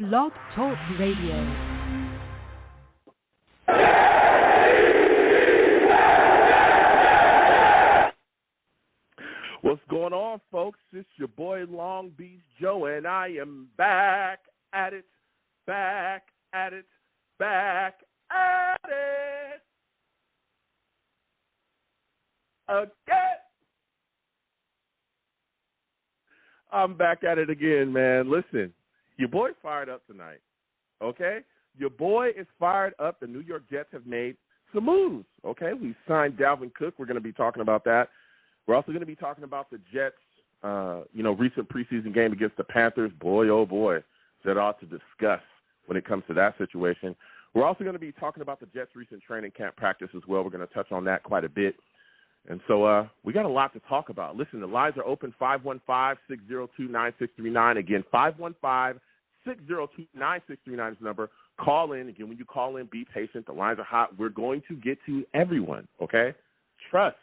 Blog Talk Radio. What's going on, folks? It's your boy Long Beach Joe, and I am back at it again. I'm back at it again, man. Listen, your boy's fired up tonight, okay? Your boy is fired up. The New York Jets have made some moves, okay? We signed Dalvin Cook. We're going to be talking about that. We're also going to be talking about the Jets, recent preseason game against the Panthers. Boy, oh boy, is that ought to discuss when it comes to that situation. We're also going to be talking about the Jets' recent training camp practice as well. We're going to touch on that quite a bit. And so we got a lot to talk about. Listen, the lines are open, 515-602-9639. Again, 515-602-9639 is the number. Call in. Again, when you call in, be patient. The lines are hot. We're going to get to everyone, okay? Trust.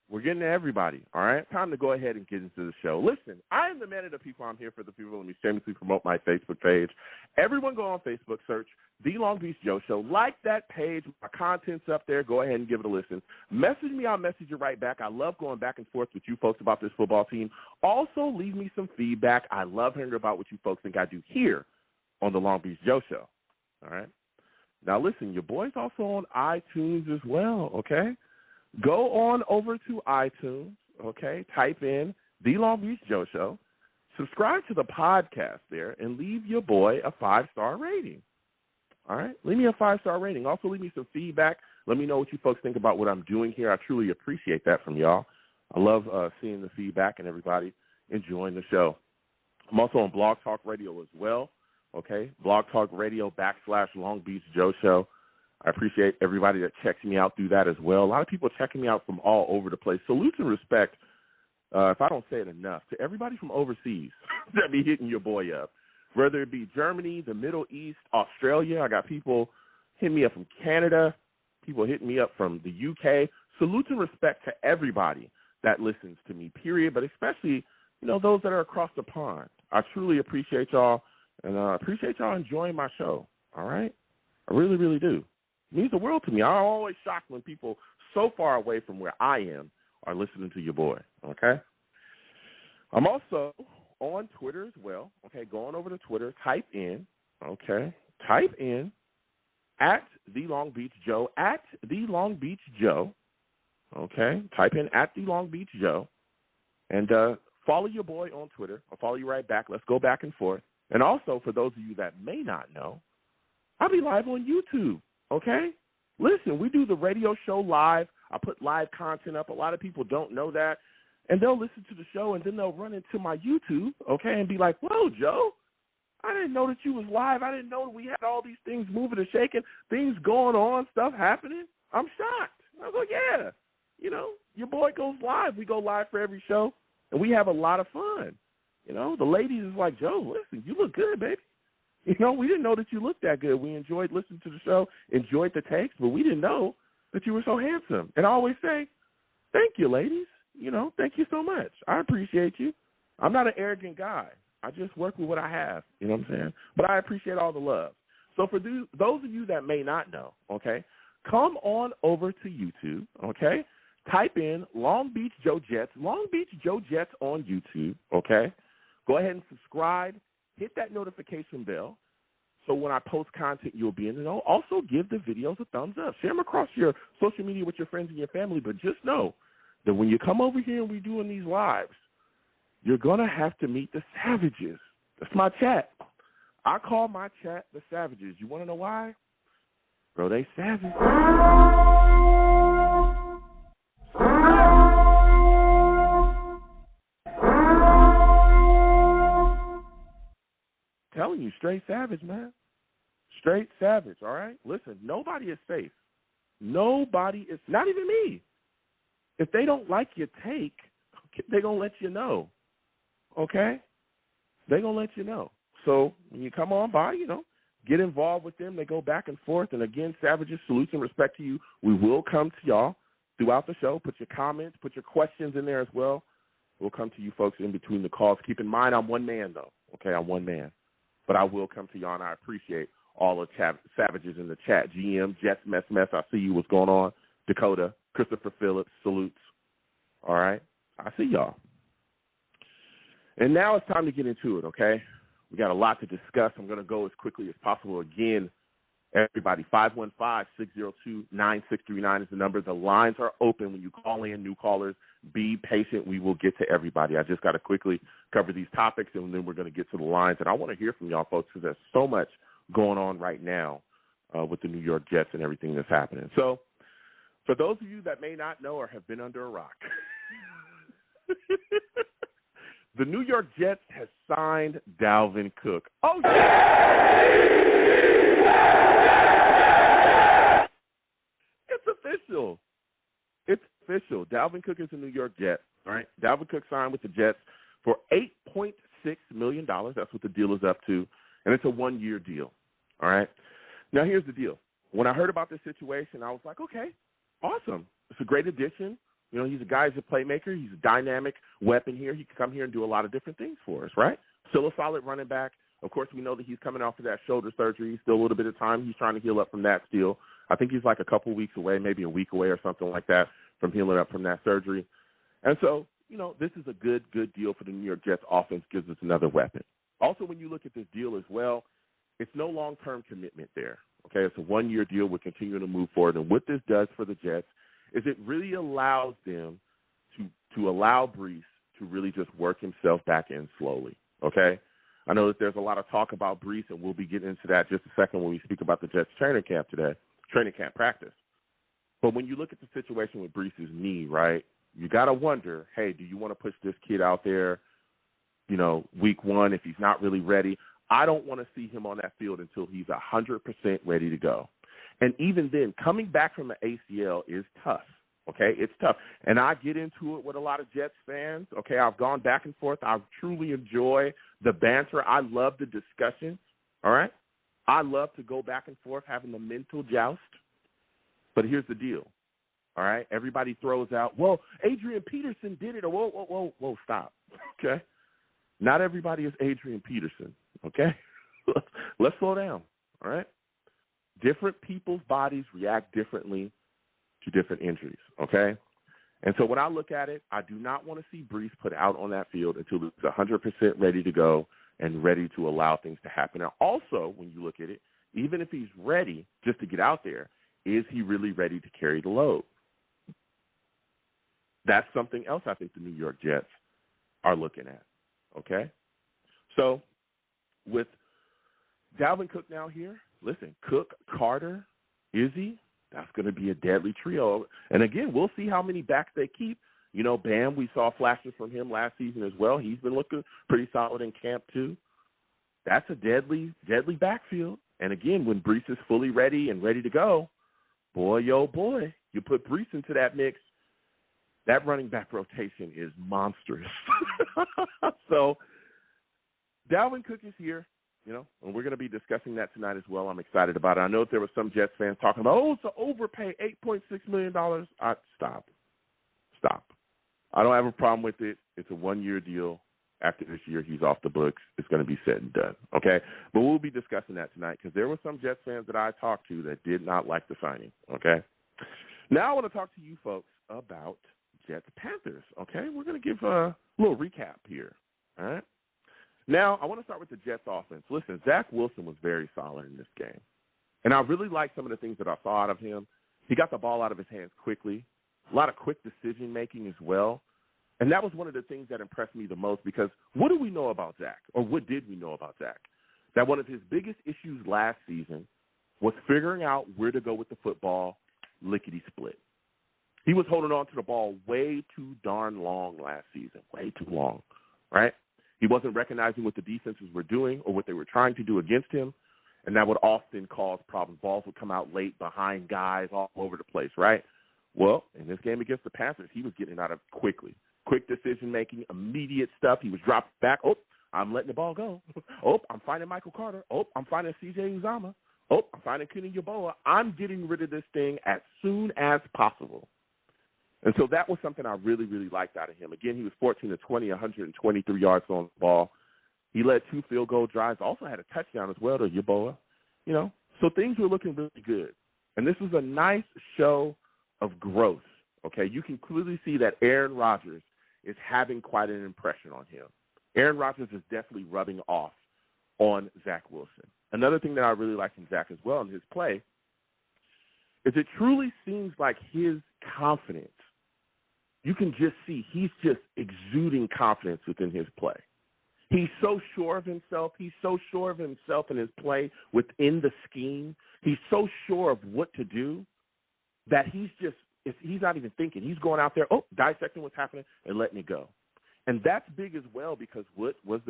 We're getting to everybody, all right? Time to go ahead and get into the show. Listen, I am the man of the people. I'm here for the people. Let me shamelessly promote my Facebook page. Everyone go on Facebook, search The Long Beach Joe Show. Like that page. My content's up there. Go ahead and give it a listen. Message me. I'll message you right back. I love going back and forth with you folks about this football team. Also, leave me some feedback. I love hearing about what you folks think I do here on The Long Beach Joe Show, all right? Now, listen, your boy's also on iTunes as well, okay? Go on over to iTunes, okay? Type in The Long Beach Joe Show. Subscribe to the podcast there and leave your boy a 5-star rating, all right? Leave me a 5-star rating. Also, leave me some feedback. Let me know what you folks think about what I'm doing here. I truly appreciate that from y'all. I love seeing the feedback and everybody enjoying the show. I'm also on Blog Talk Radio as well, okay? Blog Talk Radio / Long Beach Joe Show. I appreciate everybody that checks me out through that as well. A lot of people checking me out from all over the place. Salute and respect, if I don't say it enough, to everybody from overseas that be hitting your boy up, whether it be Germany, the Middle East, Australia. I got people hitting me up from Canada, people hitting me up from the UK. Salute and respect to everybody that listens to me, period, but especially, those that are across the pond. I truly appreciate y'all, and I appreciate y'all enjoying my show, all right? I really, really do. It means the world to me. I'm always shocked when people so far away from where I am are listening to your boy, okay? I'm also on Twitter as well, okay? Go on over to Twitter. Type in @The Long Beach Joe, @The Long Beach Joe, okay? Type in @The Long Beach Joe, and follow your boy on Twitter. I'll follow you right back. Let's go back and forth. And also, for those of you that may not know, I'll be live on YouTube. Okay? Listen, we do the radio show live. I put live content up. A lot of people don't know that. And they'll listen to the show, and then they'll run into my YouTube, okay, and be like, whoa, Joe, I didn't know that you was live. I didn't know that we had all these things moving and shaking, things going on, stuff happening. I'm shocked. I was like, yeah, your boy goes live. We go live for every show, and we have a lot of fun. The ladies is like, Joe, listen, you look good, baby. We didn't know that you looked that good. We enjoyed listening to the show, enjoyed the takes, but we didn't know that you were so handsome. And I always say, thank you, ladies. Thank you so much. I appreciate you. I'm not an arrogant guy. I just work with what I have, you know what I'm saying? But I appreciate all the love. So for those of you that may not know, okay, come on over to YouTube, okay? Type in Long Beach Joe Jets, Long Beach Joe Jets on YouTube, okay? Go ahead and subscribe. Hit that notification bell so when I post content, you'll be in the know. Also, give the videos a thumbs up. Share them across your social media with your friends and your family. But just know that when you come over here and we're doing these lives, you're going to have to meet the savages. That's my chat. I call my chat the savages. You want to know why? Bro, they savage. Telling you, straight savage, man. Straight savage, all right? Listen, nobody is safe. Nobody is, not even me. If they don't like your take, they're going to let you know, okay? They're going to let you know. So when you come on by, get involved with them. They go back and forth. And, again, savages, salutes and respect to you. We will come to y'all throughout the show. Put your comments, put your questions in there as well. We'll come to you folks in between the calls. Keep in mind, I'm one man, though. Okay, I'm one man. but I will come to y'all, and I appreciate all the savages in the chat. GM, Jets, Mess, I see you. What's going on? Dakota, Christopher Phillips, salutes. All right? I see y'all. And now it's time to get into it, okay? We got a lot to discuss. I'm going to go as quickly as possible. Again, everybody, 515-602-9639 is the number. The lines are open when you call in, new callers. Be patient. We will get to everybody. I just got to quickly cover these topics, and then we're going to get to the lines. And I want to hear from y'all folks because there's so much going on right now with the New York Jets and everything that's happening. So for those of you that may not know or have been under a rock, the New York Jets has signed Dalvin Cook. Oh, yeah. It's official. It's official. Dalvin Cook is a New York Jet, all right? Dalvin Cook signed with the Jets for $8.6 million. That's what the deal is up to, and it's a one-year deal, all right? Now, here's the deal. When I heard about this situation, I was like, okay, awesome. It's a great addition. You know, he's a guy, he's a playmaker. He's a dynamic weapon here. He can come here and do a lot of different things for us, right? Still a solid running back. Of course, we know that he's coming off of that shoulder surgery. Still a little bit of time. He's trying to heal up from that still. I think he's like a couple weeks away, maybe a week away or something like that from healing up from that surgery. And so, you know, this is a good deal for the New York Jets offense, gives us another weapon. Also, when you look at this deal as well, it's no long-term commitment there, okay? It's a one-year deal. We're continuing to move forward. And what this does for the Jets is it really allows them to allow Brees to really just work himself back in slowly, okay? I know that there's a lot of talk about Brees, and we'll be getting into that just a second when we speak about the Jets training camp practice. But when you look at the situation with Brees' knee, right, you got to wonder, hey, do you want to push this kid out there, you know, week one if he's not really ready? I don't want to see him on that field until he's 100% ready to go. And even then, coming back from an ACL is tough, okay? It's tough. And I get into it with a lot of Jets fans, okay? I've gone back and forth. I truly enjoy the banter. I love the discussion, all right? I love to go back and forth, having the mental joust. But here's the deal, all right? Everybody throws out, well, Adrian Peterson did it. Whoa, stop, okay? Not everybody is Adrian Peterson, okay? Let's slow down, all right? Different people's bodies react differently to different injuries, okay? And so when I look at it, I do not want to see Brees put out on that field until he's 100% ready to go and ready to allow things to happen. Now, also, when you look at it, even if he's ready just to get out there, is he really ready to carry the load? That's something else I think the New York Jets are looking at, okay? So with Dalvin Cook now here, listen, Cook, Carter, Izzy, that's going to be a deadly trio. And, again, we'll see how many backs they keep. You know, Bam, we saw flashes from him last season as well. He's been looking pretty solid in camp too. That's a deadly backfield. And, again, when Brees is fully ready and ready to go, boy, oh, boy, you put Brees into that mix, that running back rotation is monstrous. So Dalvin Cook is here. You know, and we're going to be discussing that tonight as well. I'm excited about it. I know that there were some Jets fans talking about, it's an overpay, $8.6 million. Stop. I don't have a problem with it. It's a one-year deal. After this year, he's off the books. It's going to be said and done, okay? But we'll be discussing that tonight because there were some Jets fans that I talked to that did not like the signing, okay? Now I want to talk to you folks about Jets Panthers, okay? We're going to give a little recap here, all right? Now, I want to start with the Jets offense. Listen, Zach Wilson was very solid in this game. And I really like some of the things that I saw out of him. He got the ball out of his hands quickly, a lot of quick decision-making as well. And that was one of the things that impressed me the most because what do we know about Zach, or what did we know about Zach? That one of his biggest issues last season was figuring out where to go with the football lickety-split. He was holding on to the ball way too darn long last season, way too long, right? He wasn't recognizing what the defenses were doing or what they were trying to do against him, and that would often cause problems. Balls would come out late behind guys all over the place, right? Well, in this game against the Panthers, he was getting out of quickly. Quick decision-making, immediate stuff. He was dropped back. Oh, I'm letting the ball go. Oh, I'm finding Michael Carter. Oh, I'm finding C.J. Uzomah. Oh, I'm finding Kenny Yeboah. I'm getting rid of this thing as soon as possible. And so that was something I really, really liked out of him. Again, he was 14 to 20, 123 yards on the ball. He led 2 field goal drives, also had a touchdown as well to Yeboah. So things were looking really good. And this was a nice show of growth, okay? You can clearly see that Aaron Rodgers is having quite an impression on him. Aaron Rodgers is definitely rubbing off on Zach Wilson. Another thing that I really like from Zach as well in his play is it truly seems like his confidence, you can just see he's just exuding confidence within his play. He's so sure of himself. He's so sure of himself in his play within the scheme. He's so sure of what to do that he's not even thinking. He's going out there, dissecting what's happening and letting it go. And that's big as well because what was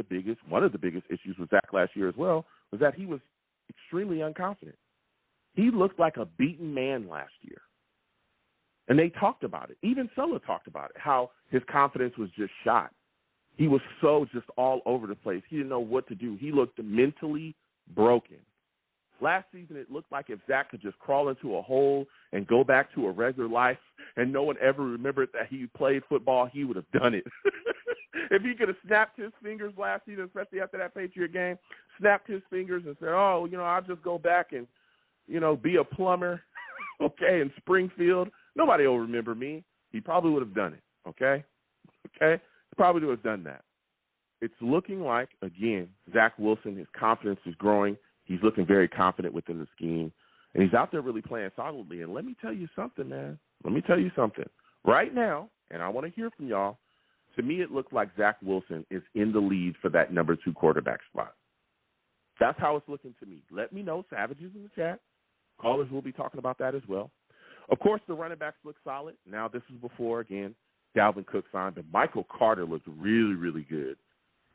one of the biggest issues with Zach last year as well was that he was extremely unconfident. He looked like a beaten man last year. And they talked about it. Even Sulla talked about it, how his confidence was just shot. He was so just all over the place. He didn't know what to do. He looked mentally broken. Last season, it looked like if Zach could just crawl into a hole and go back to a regular life and no one ever remembered that he played football, he would have done it. If he could have snapped his fingers last season, especially after that Patriot game, snapped his fingers and said, I'll just go back and, be a plumber, okay, in Springfield. Nobody will remember me. He probably would have done it, okay? Okay? He probably would have done that. It's looking like, again, Zach Wilson, his confidence is growing. He's looking very confident within the scheme, and he's out there really playing solidly. And let me tell you something, man. Let me tell you something. Right now, and I want to hear from y'all, to me it looks like Zach Wilson is in the lead for that number 2 quarterback spot. That's how it's looking to me. Let me know, Savages in the chat. Callers will be talking about that as well. Of course, the running backs look solid. Now, this is before, again, Dalvin Cook signed, but Michael Carter looked really, really good.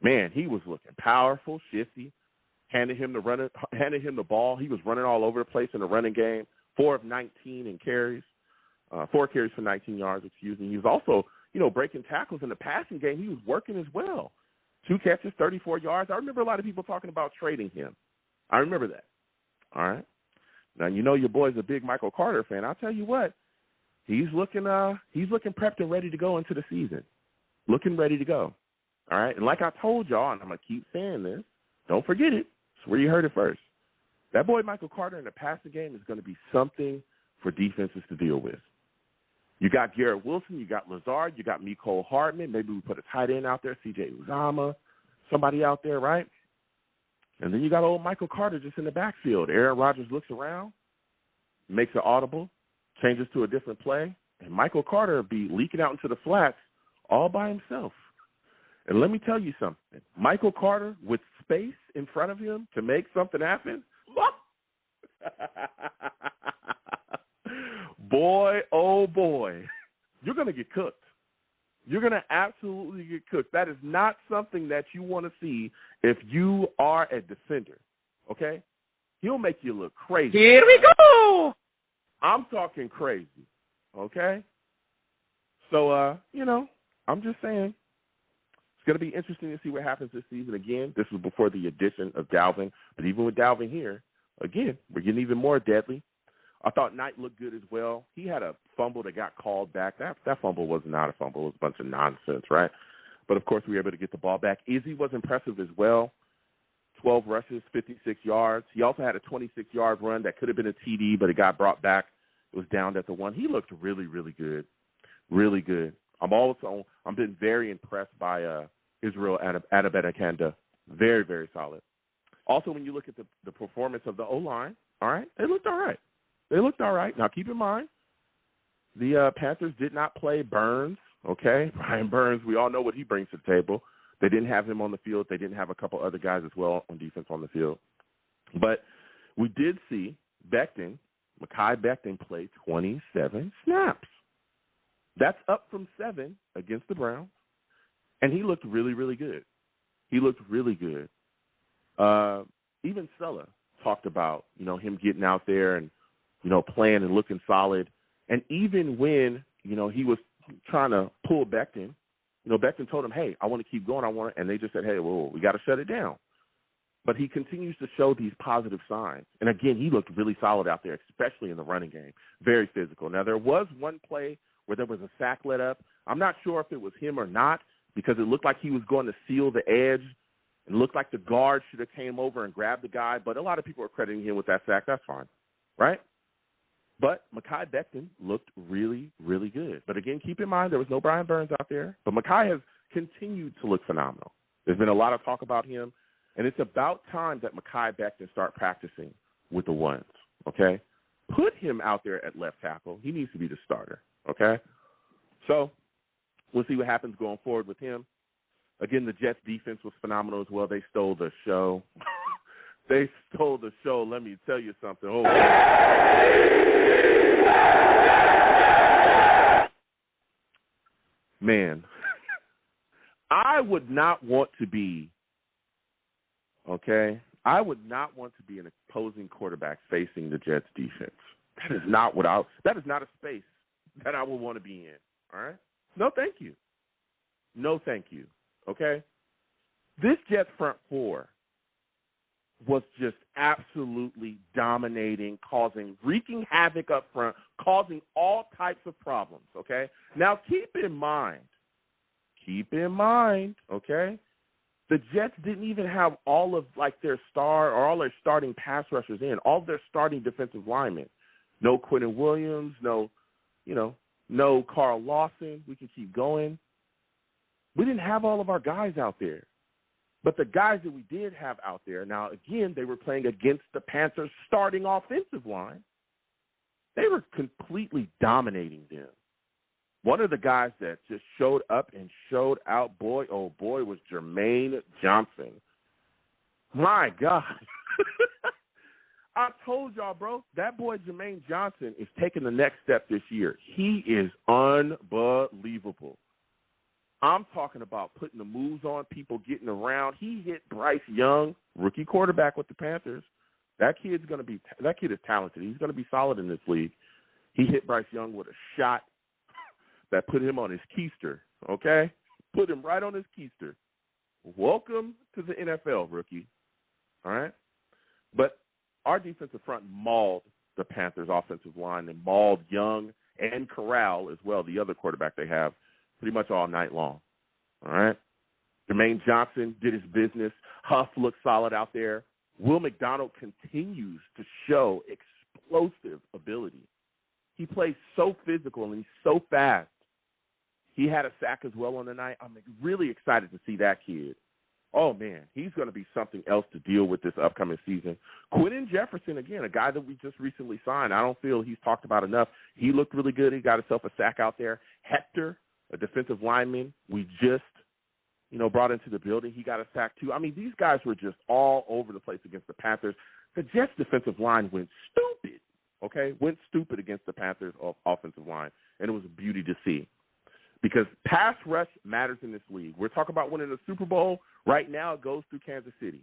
Man, he was looking powerful, shifty. Handed him the ball. He was running all over the place in the running game. 4 of 19 in carries. 4 carries for 19 yards, He was also, breaking tackles in the passing game. He was working as well. 2 catches, 34 yards. I remember a lot of people talking about trading him. I remember that. All right. Now, your boy's a big Michael Carter fan. I'll tell you what, he's looking prepped and ready to go into the season. Looking ready to go. All right. And like I told y'all, and I'm going to keep saying this, don't forget it. It's where you heard it first. That boy Michael Carter in the passing game is going to be something for defenses to deal with. You got Garrett Wilson, you got Lazard, you got Mecole Hardman. Maybe we put a tight end out there, C.J. Uzomah, somebody out there, right? And then you got old Michael Carter just in the backfield. Aaron Rodgers looks around, makes an audible, changes to a different play, and Michael Carter will be leaking out into the flats all by himself. And let me tell you something. Michael Carter with space in front of him to make something happen, boy, oh boy, you're going to get cooked. You're going to absolutely get cooked. That is not something that you want to see if you are a defender, okay? He'll make you look crazy. Here we go. I'm talking crazy, okay? So, I'm just saying. It's going to be interesting to see what happens this season. Again, this was before the addition of Dalvin. But even with Dalvin here, again, we're getting even more deadly. I thought Knight looked good as well. He had a fumble that got called back. That fumble was not a fumble. It was a bunch of nonsense, right? But, of course, we were able to get the ball back. Izzy was impressive as well. 12 rushes, 56 yards. He also had a 26-yard run that could have been a TD, but it got brought back. It was down at the 1. He looked really, really good. Really good. I've been very impressed by Israel Adebedekanda. Very, very solid. Also, when you look at the performance of the O-line, all right, they looked all right. Now, keep in mind, the Panthers did not play Burns, okay? Brian Burns, we all know what he brings to the table. They didn't have him on the field. They didn't have a couple other guys as well on defense on the field. But we did see Mekhi Becton play 27 snaps. That's up from 7 against the Browns, and he looked really, really good. Even Sulla talked about, him getting out there and, playing and looking solid. And even when, he was trying to pull Becton, Becton told him, hey, I want to keep going. And they just said, hey, well, we got to shut it down. But he continues to show these positive signs. And, again, he looked really solid out there, especially in the running game. Very physical. Now, there was one play where there was a sack let up. I'm not sure if it was him or not because it looked like he was going to seal the edge It looked like the guard should have came over and grabbed the guy, but a lot of people are crediting him with that sack. That's fine, right? But Mekhi Becton looked really, really good. But again, keep in mind there was no Brian Burns out there. But Mekhi has continued to look phenomenal. There's been a lot of talk about him, and it's about time that Mekhi Becton start practicing with the ones, okay? Put him out there at left tackle. He needs to be the starter, okay? So we'll see what happens going forward with him. Again, the Jets' defense was phenomenal as well. They stole the show. They stole the show. Let me tell you something. Oh, man. I would not want to be, okay, I would not want to be an opposing quarterback facing the Jets' defense. That is not a space that I would want to be in, all right? No, thank you. No, thank you, okay? This Jets front four was just absolutely dominating, wreaking havoc up front, causing all types of problems, okay? Now, keep in mind, okay, the Jets didn't even have all of, like, their all their starting pass rushers in, all their starting defensive linemen. No Quentin Williams, no Carl Lawson. We can keep going. We didn't have all of our guys out there. But the guys that we did have out there, now, again, they were playing against the Panthers' starting offensive line. They were completely dominating them. One of the guys that just showed up and showed out, boy, oh boy, was Jermaine Johnson. My God. I told y'all, bro, that boy Jermaine Johnson is taking the next step this year. He is unbelievable. I'm talking about putting the moves on, people getting around. He hit Bryce Young, rookie quarterback with the Panthers. That kid is talented. He's going to be solid in this league. He hit Bryce Young with a shot that put him on his keister, okay? Put him right on his keister. Welcome to the NFL, rookie, all right? But our defensive front mauled the Panthers' offensive line and mauled Young and Corral as well, the other quarterback they have, pretty much all night long, all right? Jermaine Johnson did his business. Huff looked solid out there. Will McDonald continues to show explosive ability. He plays so physical and he's so fast. He had a sack as well on the night. I'm really excited to see that kid. Oh, man, he's going to be something else to deal with this upcoming season. Quentin Jefferson, again, a guy that we just recently signed. I don't feel he's talked about enough. He looked really good. He got himself a sack out there. Hector, a defensive lineman we just, brought into the building. He got a sack too. I mean, these guys were just all over the place against the Panthers. The Jets' defensive line went stupid, okay? Went stupid against the Panthers' offensive line, and it was a beauty to see. Because pass rush matters in this league. We're talking about winning the Super Bowl. Right now it goes through Kansas City,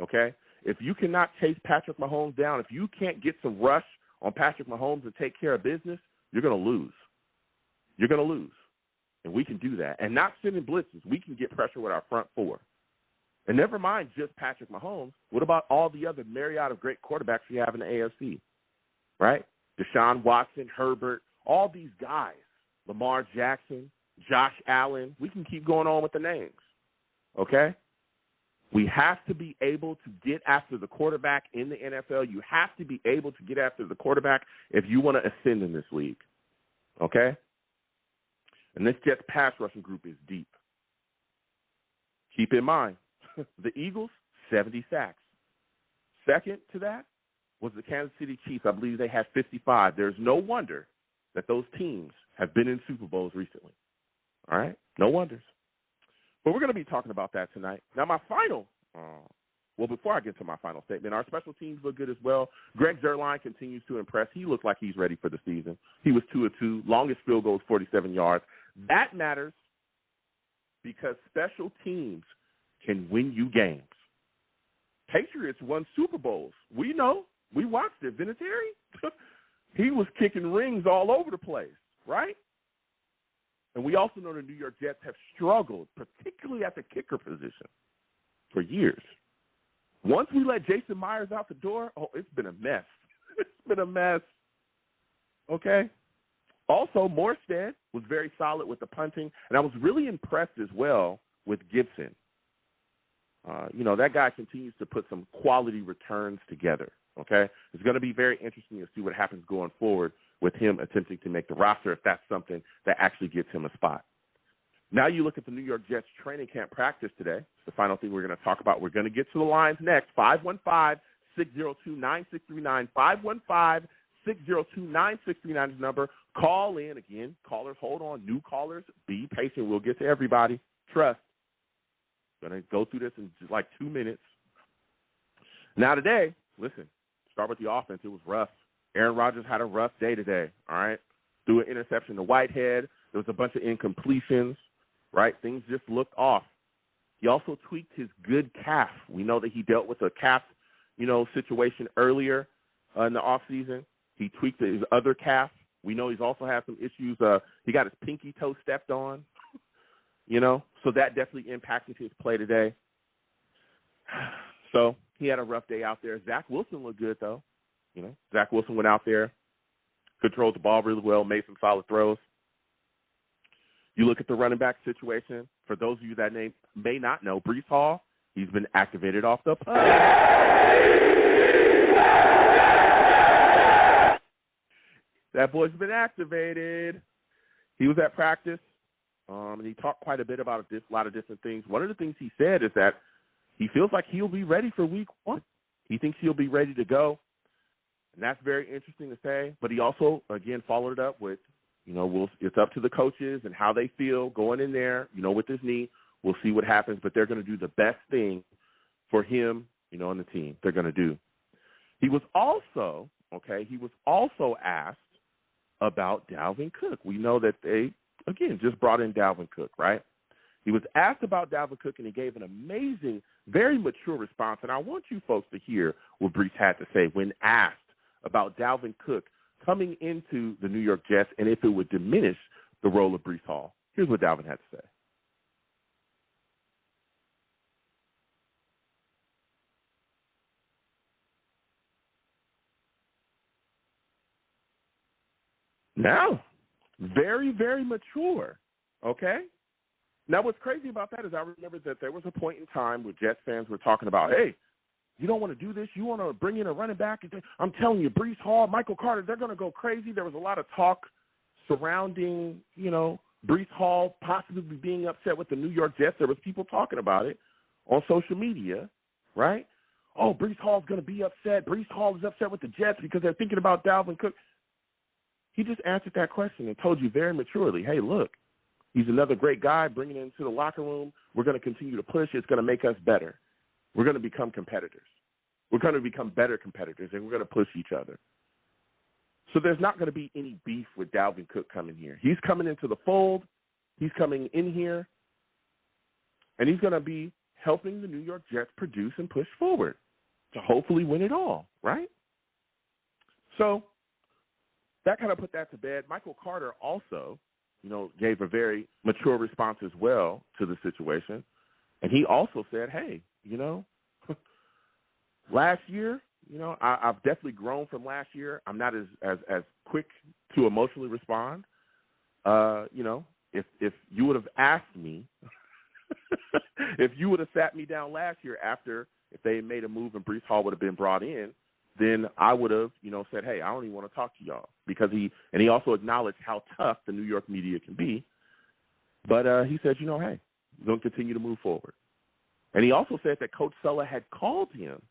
okay? If you cannot chase Patrick Mahomes down, if you can't get some rush on Patrick Mahomes and take care of business, you're going to lose. You're going to lose. And we can do that. And not sending blitzes. We can get pressure with our front four. And never mind just Patrick Mahomes. What about all the other myriad of great quarterbacks we have in the AFC, right? Deshaun Watson, Herbert, all these guys. Lamar Jackson, Josh Allen. We can keep going on with the names, okay? We have to be able to get after the quarterback in the NFL. You have to be able to get after the quarterback if you want to ascend in this league, okay? And this Jets pass rushing group is deep. Keep in mind, the Eagles, 70 sacks. Second to that was the Kansas City Chiefs. I believe they had 55. There's no wonder that those teams have been in Super Bowls recently. All right? No wonders. But we're going to be talking about that tonight. Now, my final, before I get to my final statement, our special teams look good as well. Greg Zuerlein continues to impress. He looks like he's ready for the season. He was 2 of 2. Longest field goal is 47 yards. That matters because special teams can win you games. Patriots won Super Bowls. We know. We watched it. Vinatieri, he was kicking rings all over the place, right? And we also know the New York Jets have struggled, particularly at the kicker position, for years. Once we let Jason Myers out the door, it's been a mess. It's been a mess. Okay? Also, Morstead was very solid with the punting, and I was really impressed as well with Gibson. that guy continues to put some quality returns together, okay? It's going to be very interesting to see what happens going forward with him attempting to make the roster if that's something that actually gets him a spot. Now you look at the New York Jets training camp practice today. It's the final thing we're going to talk about. We're going to get to the lines next. 515-602-9639. 515-602-9639 is the number. Call in. Again, callers, hold on. New callers, be patient. We'll get to everybody. Trust. Going to go through this in just like 2 minutes. Now today, listen, start with the offense. It was rough. Aaron Rodgers had a rough day today, all right? Threw an interception to Whitehead. There was a bunch of incompletions, right? Things just looked off. He also tweaked his good calf. We know that he dealt with a calf, situation earlier in the offseason. He tweaked his other calf. We know he's also had some issues. He got his pinky toe stepped on. So that definitely impacted his play today. So he had a rough day out there. Zach Wilson looked good, though. Zach Wilson went out there, controlled the ball really well, made some solid throws. You look at the running back situation. For those of you that may not know, Breece Hall, he's been activated off the pup. That boy's been activated. He was at practice. And he talked quite a bit about a lot of different things. One of the things he said is that he feels like he'll be ready for week 1. He thinks he'll be ready to go. And that's very interesting to say. But he also, again, followed it up with, it's up to the coaches and how they feel going in there, with his knee. We'll see what happens. But they're going to do the best thing for him, and the team. They're going to do. He was also asked about Dalvin Cook. We know that they, again, just brought in Dalvin Cook, right? He was asked about Dalvin Cook, and he gave an amazing, very mature response. And I want you folks to hear what Breece had to say when asked about Dalvin Cook coming into the New York Jets and if it would diminish the role of Breece Hall. Here's what Dalvin had to say. Now, very, very mature, okay? Now, what's crazy about that is I remember that there was a point in time where Jets fans were talking about, hey, you don't want to do this. You want to bring in a running back. I'm telling you, Breece Hall, Michael Carter, they're going to go crazy. There was a lot of talk surrounding, Breece Hall possibly being upset with the New York Jets. There was people talking about it on social media, right? Oh, Breece Hall's going to be upset. Breece Hall is upset with the Jets because they're thinking about Dalvin Cook. He just answered that question and told you very maturely, hey, look, he's another great guy. Bringing him into the locker room. We're going to continue to push. It's going to make us better. We're going to become competitors. We're going to become better competitors, and we're going to push each other. So there's not going to be any beef with Dalvin Cook coming here. He's coming into the fold. He's coming in here, and he's going to be helping the New York Jets produce and push forward to hopefully win it all, right? So that kind of put that to bed. Michael Carter also, gave a very mature response as well to the situation. And he also said, hey, last year, I've definitely grown from last year. I'm not as quick to emotionally respond. If you would have asked me, if you would have sat me down last year after, if they made a move and Breece Hall would have been brought in, then I would have, said, hey, I don't even want to talk to y'all. Because he also acknowledged how tough the New York media can be. But he said, hey, we're going to continue to move forward. And he also said that Coach Sulla had called him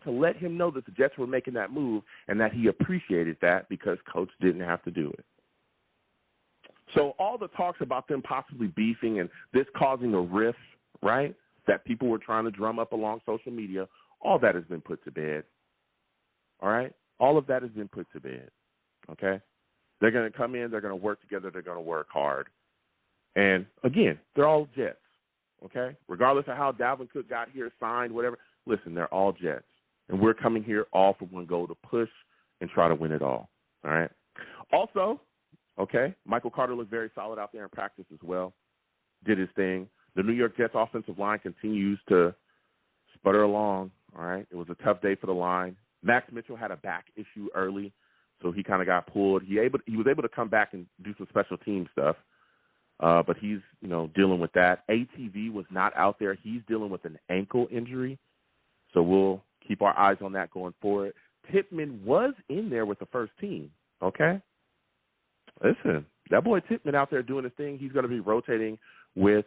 to let him know that the Jets were making that move and that he appreciated that because Coach didn't have to do it. So all the talks about them possibly beefing and this causing a rift, right, that people were trying to drum up along social media, all that has been put to bed, all right? All of that has been put to bed, okay? They're going to come in. They're going to work together. They're going to work hard. And, again, they're all Jets, okay? Regardless of how Dalvin Cook got here, signed, whatever, listen, they're all Jets. And we're coming here all for one goal, to push and try to win it all right? Also, okay, Michael Carter looked very solid out there in practice as well, did his thing. The New York Jets offensive line continues to sputter along, all right? It was a tough day for the line. Max Mitchell had a back issue early, so he kind of got pulled. He was able to come back and do some special team stuff. but he's, dealing with that. ATV was not out there. He's dealing with an ankle injury, so we'll keep our eyes on that going forward. Tippmann was in there with the first team, okay? Listen, that boy Tippmann out there doing his thing. He's going to be rotating with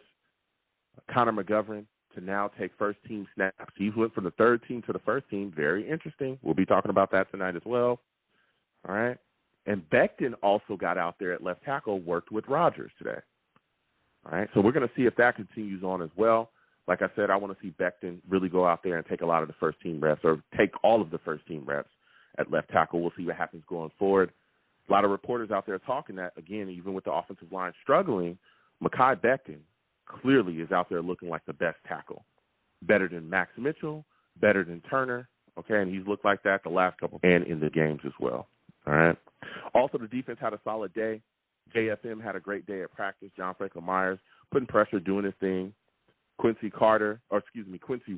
Connor McGovern to now take first-team snaps. He went from the third team to the first team. Very interesting. We'll be talking about that tonight as well. All right? And Becton also got out there at left tackle, worked with Rodgers today. All right? So we're going to see if that continues on as well. Like I said, I want to see Becton really go out there and take a lot of the first-team reps, or take all of the first-team reps at left tackle. We'll see what happens going forward. A lot of reporters out there talking that, again, even with the offensive line struggling, Mekhi Becton clearly is out there looking like the best tackle. Better than Max Mitchell, better than Turner, okay? And he's looked like that the last couple and in the games as well, all right? Also, the defense had a solid day. JFM had a great day at practice. John Franklin Myers putting pressure, doing his thing. Quincy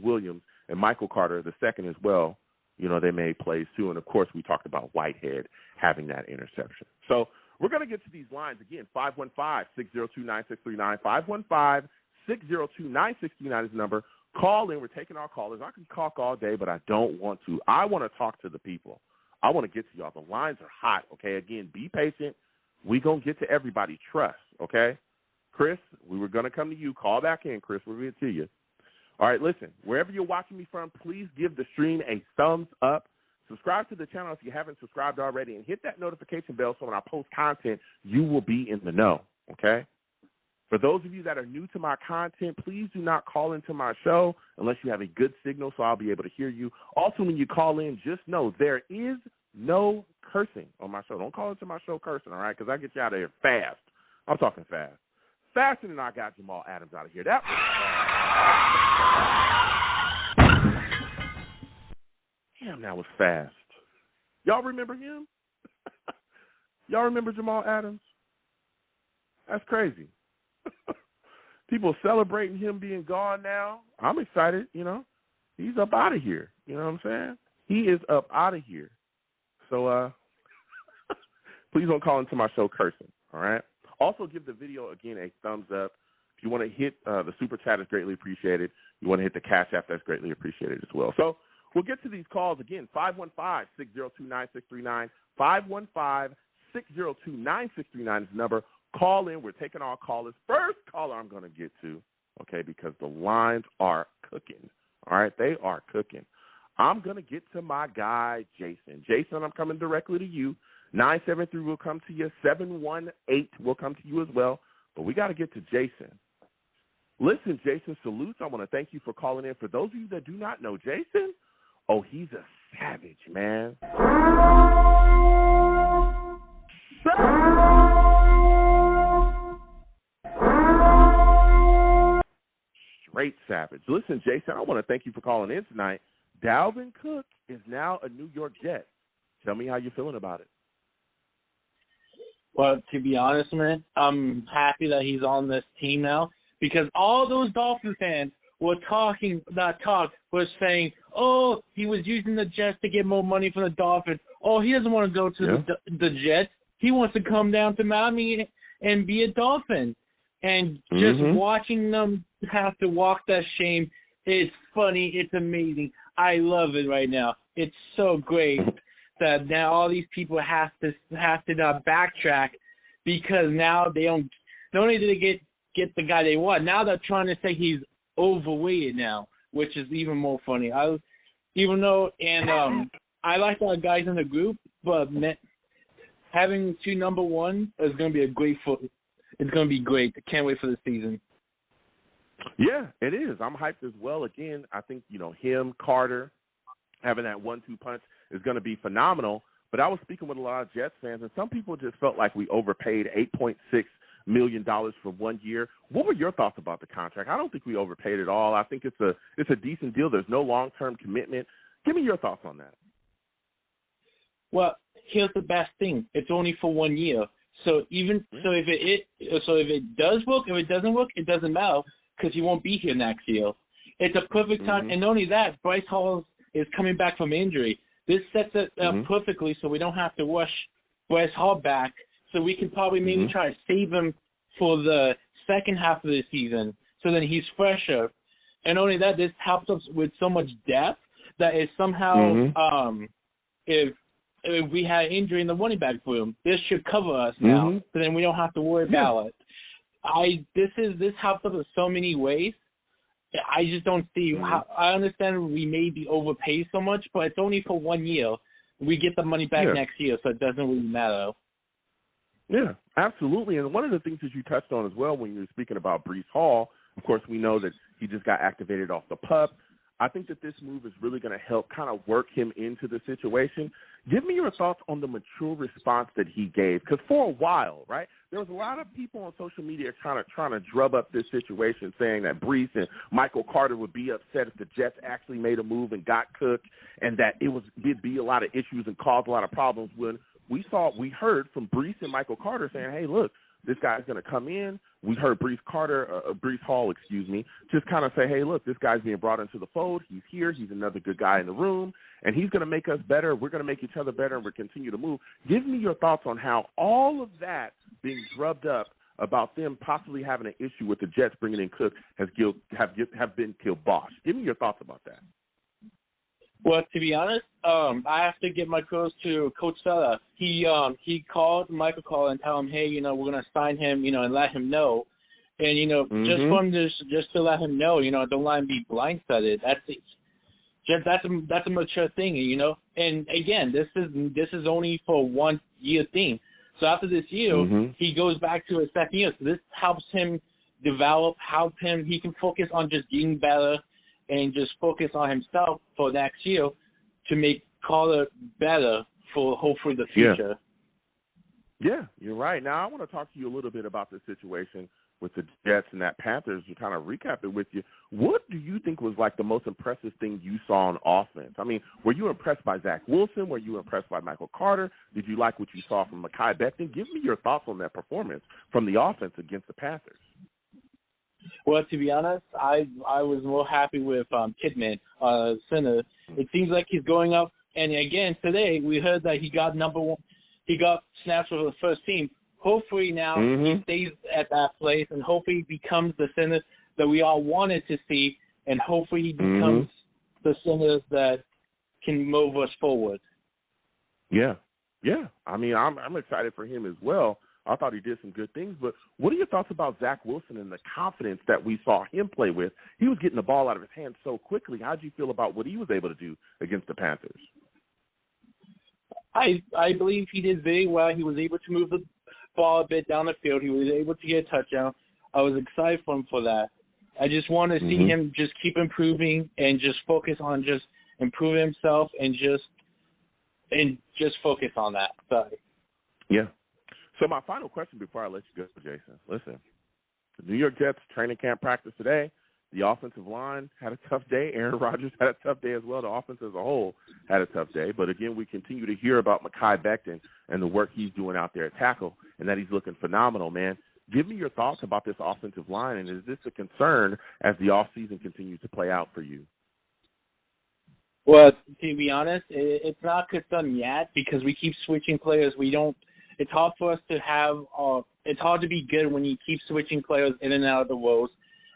Williams and Michael Carter, the second as well, they made plays too. And, of course, we talked about Whitehead having that interception. So we're going to get to these lines again. 515-602-9639. 515-602-9639 is the number. Call in. We're taking our callers. I can talk all day, but I don't want to. I want to talk to the people. I want to get to y'all. The lines are hot, okay? Again, be patient. We're going to get to everybody. Trust, okay? Chris, we were going to come to you. Call back in, Chris. We'll get to you. All right, listen, wherever you're watching me from, please give the stream a thumbs up. Subscribe to the channel if you haven't subscribed already, and hit that notification bell so when I post content, you will be in the know, okay? For those of you that are new to my content, please do not call into my show unless you have a good signal so I'll be able to hear you. Also, when you call in, just know there is no cursing on my show. Don't call into my show cursing, all right, because I get you out of here fast. I'm talking fast. Faster than I got Jamal Adams out of here. That was damn, that was fast. Y'all remember him? Y'all remember Jamal Adams? That's crazy. People celebrating him being gone now. I'm excited, He's up out of here. You know what I'm saying? He is up out of here. So please don't call into my show cursing, all right? Also, give the video, again, a thumbs up. If you want to hit the super chat, it's greatly appreciated. You want to hit the Cash App, that's greatly appreciated as well. So we'll get to these calls again. 515-602-9639. 515-602-9639 is the number. Call in. We're taking our callers. First caller I'm going to get to, okay, because the lines are cooking. All right, they are cooking. I'm going to get to my guy, Jason. Jason, I'm coming directly to you. 973 will come to you. 718 will come to you as well. But we got to get to Jason. Listen, Jason, salutes. I want to thank you for calling in. For those of you that do not know Jason, he's a savage, man. Straight savage. Listen, Jason, I want to thank you for calling in tonight. Dalvin Cook is now a New York Jet. Tell me how you're feeling about it. Well, to be honest, man, I'm happy that he's on this team now because all those Dolphin fans were saying, he was using the Jets to get more money from the Dolphins. Oh, he doesn't want to go to the Jets. He wants to come down to Miami and be a Dolphin. And just watching them have to walk that shame, it's funny. It's amazing. I love it right now. It's so great that now all these people have to now backtrack because now they don't. Not only did they get the guy they want, now they're trying to say he's overweighted now, which is even more funny. I like our guys in the group, but having two number one is going to be it's going to be great. I can't wait for the season. Yeah, it is. I'm hyped as well. Again, I think, him, Carter, having that 1-2 punch is going to be phenomenal. But I was speaking with a lot of Jets fans, and some people just felt like we overpaid $8.6 million for 1 year. What were your thoughts about the contract? I don't think we overpaid at all. I think it's a decent deal. There's no long-term commitment. Give me your thoughts on that. Well, here's the best thing. It's only for 1 year. So if it does work, if it doesn't work, it doesn't matter because he won't be here next year. It's a perfect time. And not only that, Bryce Hall is coming back from injury. This sets it up perfectly so we don't have to rush Bryce Hall back. So we can probably maybe try to save him for the second half of the season, so then he's fresher. And only that, this helps us with so much depth that is somehow, if we had injury in the running back room, this should cover us now, so then we don't have to worry about it. This helps us in so many ways. I just don't see how. I understand we may be overpaid so much, but it's only for 1 year. We get the money back next year, so it doesn't really matter. Yeah, absolutely. And one of the things that you touched on as well when you were speaking about Breece Hall, of course, we know that he just got activated off the PUP. I think that this move is really going to help kind of work him into the situation. Give me your thoughts on the mature response that he gave, because for a while, right, there was a lot of people on social media trying to drum up this situation, saying that Breece and Michael Carter would be upset if the Jets actually made a move and got cooked, and that it'd be a lot of issues and cause a lot of problems. When we heard from Breece and Michael Carter saying, hey, look, this guy's going to come in. We heard Breece Hall, just kind of say, hey, look, this guy's being brought into the fold. He's here. He's another good guy in the room, and he's going to make us better. We're going to make each other better, and we'll continue to move. Give me your thoughts on how all of that being drubbed up about them possibly having an issue with the Jets bringing in Cook have been kibosh. Give me your thoughts about that. Well, to be honest, I have to give my kudos to Coach Sella. He called Michael Carter and tell him, hey, we're going to sign him, and let him know. And, just to let him know, don't let him be blindsided. That's a mature thing, And, again, this is only for 1 year thing. So after this year, he goes back to his second year. So this helps him develop, he can focus on just getting better and just focus on himself for next year to make Carter better for hopefully the future. Yeah, you're right. Now, I want to talk to you a little bit about the situation with the Jets and that Panthers. To kind of recap it with you, what do you think was like the most impressive thing you saw on offense? I mean, were you impressed by Zach Wilson? Were you impressed by Michael Carter? Did you like what you saw from Mekhi Becton? Give me your thoughts on that performance from the offense against the Panthers. Well, to be honest, I was more happy with Kidman, center. It seems like he's going up. And, again, today we heard that he got number one. He got snaps for the first team. Hopefully now he stays at that place, and hopefully he becomes the center that we all wanted to see, and hopefully he becomes the center that can move us forward. Yeah. I mean, I'm excited for him as well. I thought he did some good things, but what are your thoughts about Zach Wilson and the confidence that we saw him play with? He was getting the ball out of his hands so quickly. How did you feel about what he was able to do against the Panthers? I believe he did very well. He was able to move the ball a bit down the field. He was able to get a touchdown. I was excited for him for that. I just want to see him just keep improving and just focus on just improving himself and just focus on that. Sorry. Yeah. So my final question before I let you go, Jason, listen, the New York Jets training camp practice today, the offensive line had a tough day. Aaron Rodgers had a tough day as well. The offense as a whole had a tough day. But, again, we continue to hear about Mekhi Becton and the work he's doing out there at tackle and that he's looking phenomenal, man. Give me your thoughts about this offensive line, and is this a concern as the offseason continues to play out for you? Well, to be honest, it's not a concern yet because we keep switching players. It's hard for us to have it's hard to be good when you keep switching players in and out of the roles.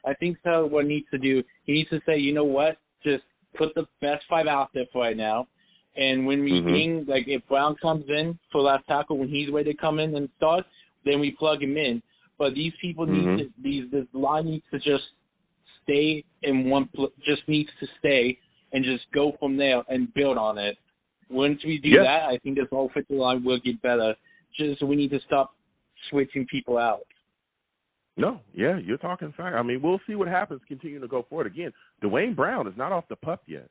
I think so what he needs to do, he needs to say, you know what, just put the best 5 out there for right now. And when we bring, like if Brown comes in for left tackle, when he's ready to come in and start, then we plug him in. But these people this line needs to just stay in just needs to stay and just go from there and build on it. Once we do that, I think this whole 50 line will get better. Just we need to stop switching people out. No, yeah, you're talking fact. I mean, we'll see what happens continuing to go forward. Again, Dwayne Brown is not off the PUP yet.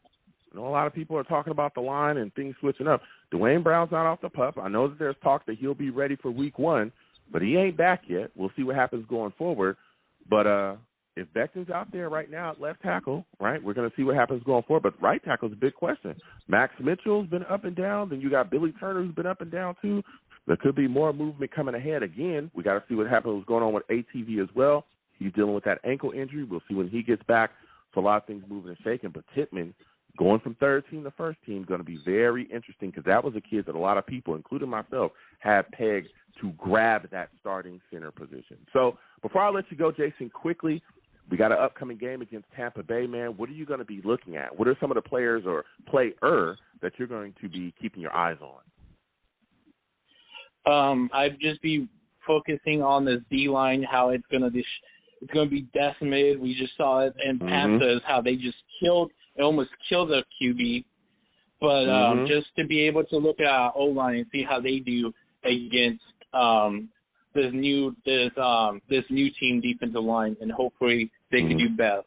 I know a lot of people are talking about the line and things switching up. Dwayne Brown's not off the PUP. I know that there's talk that he'll be ready for week 1, but he ain't back yet. We'll see what happens going forward. But if Becton's out there right now at left tackle, right, we're going to see what happens going forward. But right tackle is a big question. Max Mitchell's been up and down. Then you got Billy Turner who's been up and down too. There could be more movement coming ahead again. We got to see what happens. What's going on with ATV as well. He's dealing with that ankle injury. We'll see when he gets back. So a lot of things moving and shaking. But Tittman, going from third team to first team is going to be very interesting because that was a kid that a lot of people, including myself, had pegged to grab that starting center position. So before I let you go, Jason, quickly, we got an upcoming game against Tampa Bay, man. What are you going to be looking at? What are some of the players or player that you're going to be keeping your eyes on? I'd just be focusing on this D-line, how it's going to be decimated. We just saw it in Panthers, how they just almost killed the QB. But just to be able to look at our O-line and see how they do against this new team defensive line, and hopefully they can do better.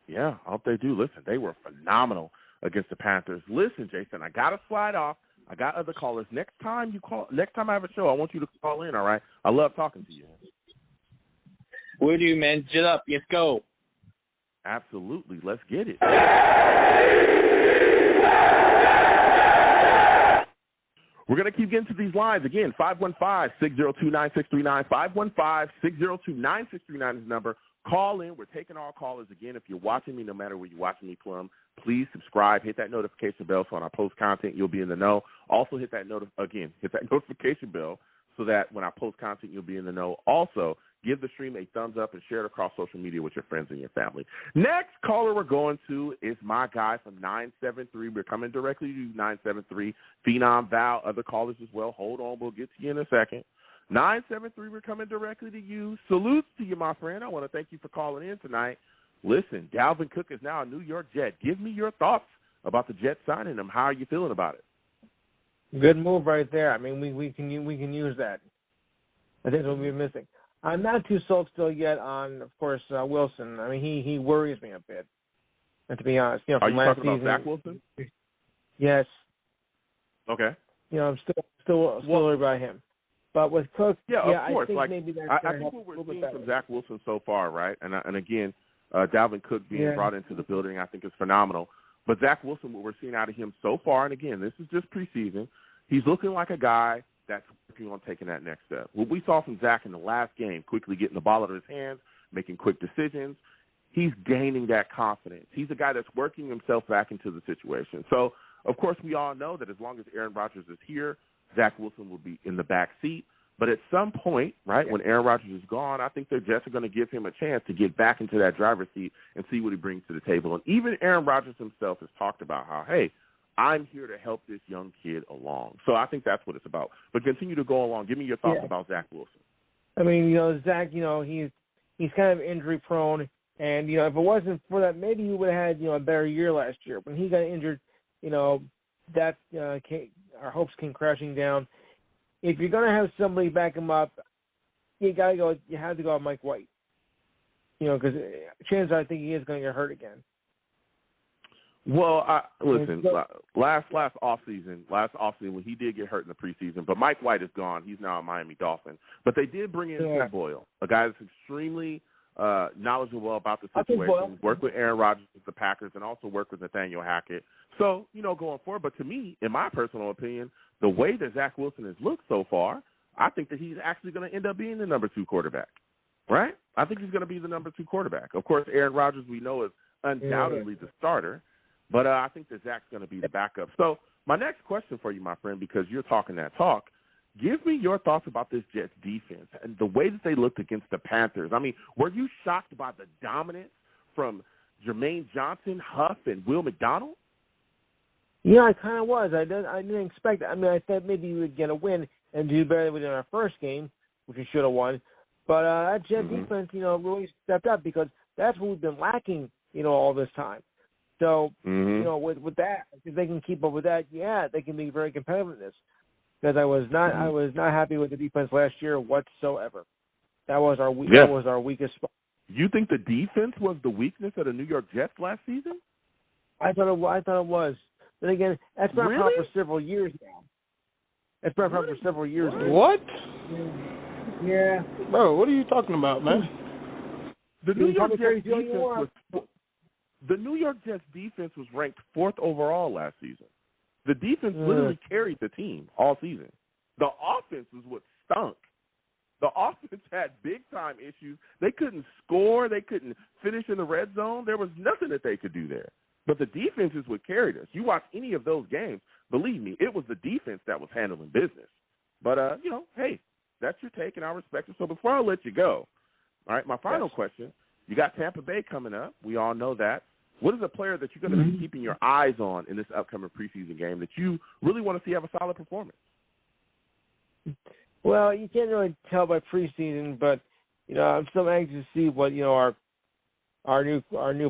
Yeah, I hope they do. Listen, they were phenomenal against the Panthers. Listen, Jason, I got to slide off. I got other callers. Next time I have a show, I want you to call in, all right? I love talking to you. Will do, man. Jet up. Let's go. Absolutely. Let's get it. We're going to keep getting to these lines. Again, 515-602-9639. 515-602-9639 is the number. Call in. We're taking all callers. Again, if you're watching me, no matter where you're watching me from, please subscribe. Hit that notification bell so when I post content, you'll be in the know. Also, hit that notification bell so that when I post content, you'll be in the know. Also, give the stream a thumbs up and share it across social media with your friends and your family. Next caller we're going to is my guy from 973. We're coming directly to 973. Phenom Val, other callers as well. Hold on. We'll get to you in a second. 973, we're coming directly to you. Salutes to you, my friend. I want to thank you for calling in tonight. Listen, Dalvin Cook is now a New York Jet. Give me your thoughts about the Jets signing him. How are you feeling about it? Good move right there. I mean, we can use that. I think it'll be missing. I'm not too sold still yet on, of course, Wilson. I mean, he worries me a bit. And to be honest, are from you last talking season, about Zach Wilson? Yes. Okay. I'm still worried about him. But with Cook, of course. I think maybe that's I think what we're seeing from Zach Wilson so far, right? And again, Dalvin Cook being brought into the building, I think is phenomenal. But Zach Wilson, what we're seeing out of him so far, and again, this is just preseason, he's looking like a guy that's working on taking that next step. What we saw from Zach in the last game, quickly getting the ball out of his hands, making quick decisions, he's gaining that confidence. He's a guy that's working himself back into the situation. So, of course, we all know that as long as Aaron Rodgers is here, Zach Wilson will be in the back seat. But at some point, right, when Aaron Rodgers is gone, I think the Jets are going to give him a chance to get back into that driver's seat and see what he brings to the table. And even Aaron Rodgers himself has talked about how, hey, I'm here to help this young kid along. So I think that's what it's about. But continue to go along. Give me your thoughts about Zach Wilson. I mean, Zach, he's kind of injury prone. And, if it wasn't for that, maybe he would have had, a better year last year. When he got injured, that our hopes came crashing down. If you're going to have somebody back him up, you have to go with Mike White. Because chances are I think he is going to get hurt again. Well, listen, last offseason when he did get hurt in the preseason, but Mike White is gone. He's now a Miami Dolphin. But they did bring in Tim Boyle, a guy that's extremely knowledgeable about the situation, work with Aaron Rodgers with the Packers, and also work with Nathaniel Hackett. So, going forward. But to me, in my personal opinion, the way that Zach Wilson has looked so far, I think that he's actually going to end up being the number 2 quarterback, right? I think he's going to be the number 2 quarterback. Of course, Aaron Rodgers, we know, is undoubtedly the starter, but I think that Zach's going to be the backup. So my next question for you, my friend, because you're talking that talk, give me your thoughts about this Jets defense and the way that they looked against the Panthers. I mean, were you shocked by the dominance from Jermaine Johnson, Huff, and Will McDonald? Yeah, I kind of was. I didn't expect it. I mean, I thought maybe we would get a win and do better than we did in our first game, which we should have won. But that Jet defense, really stepped up because that's what we've been lacking, all this time. So, with that, if they can keep up with that, they can be very competitive in this. Because I was not happy with the defense last year whatsoever. That was our weakest spot. You think the defense was the weakness of the New York Jets last season? I thought it was. But again, that's been a problem for several years now. That's been a problem for several years now. What? Yeah. Bro, what are you talking about, man? The New York Jets defense was ranked 4th overall last season. The defense literally carried the team all season. The offense is what stunk. The offense had big-time issues. They couldn't score. They couldn't finish in the red zone. There was nothing that they could do there. But the defense is what carried us. You watch any of those games, believe me, it was the defense that was handling business. But, hey, that's your take, and I respect it. So before I let you go, all right, my final question, you got Tampa Bay coming up. We all know that. What is a player that you're going to be keeping your eyes on in this upcoming preseason game that you really want to see have a solid performance? Well, you can't really tell by preseason, but I'm still anxious to see what our new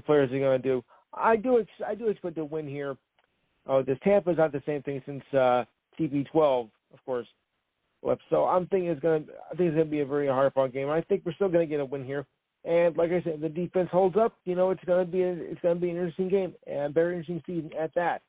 players are going to do. I do expect to win here. This Tampa's not the same thing since TB12, of course. So I'm thinking it's going to be a very hard-fought game. I think we're still going to get a win here. And like I said, if the defense holds up, it's going to be an interesting game and a very interesting season at that.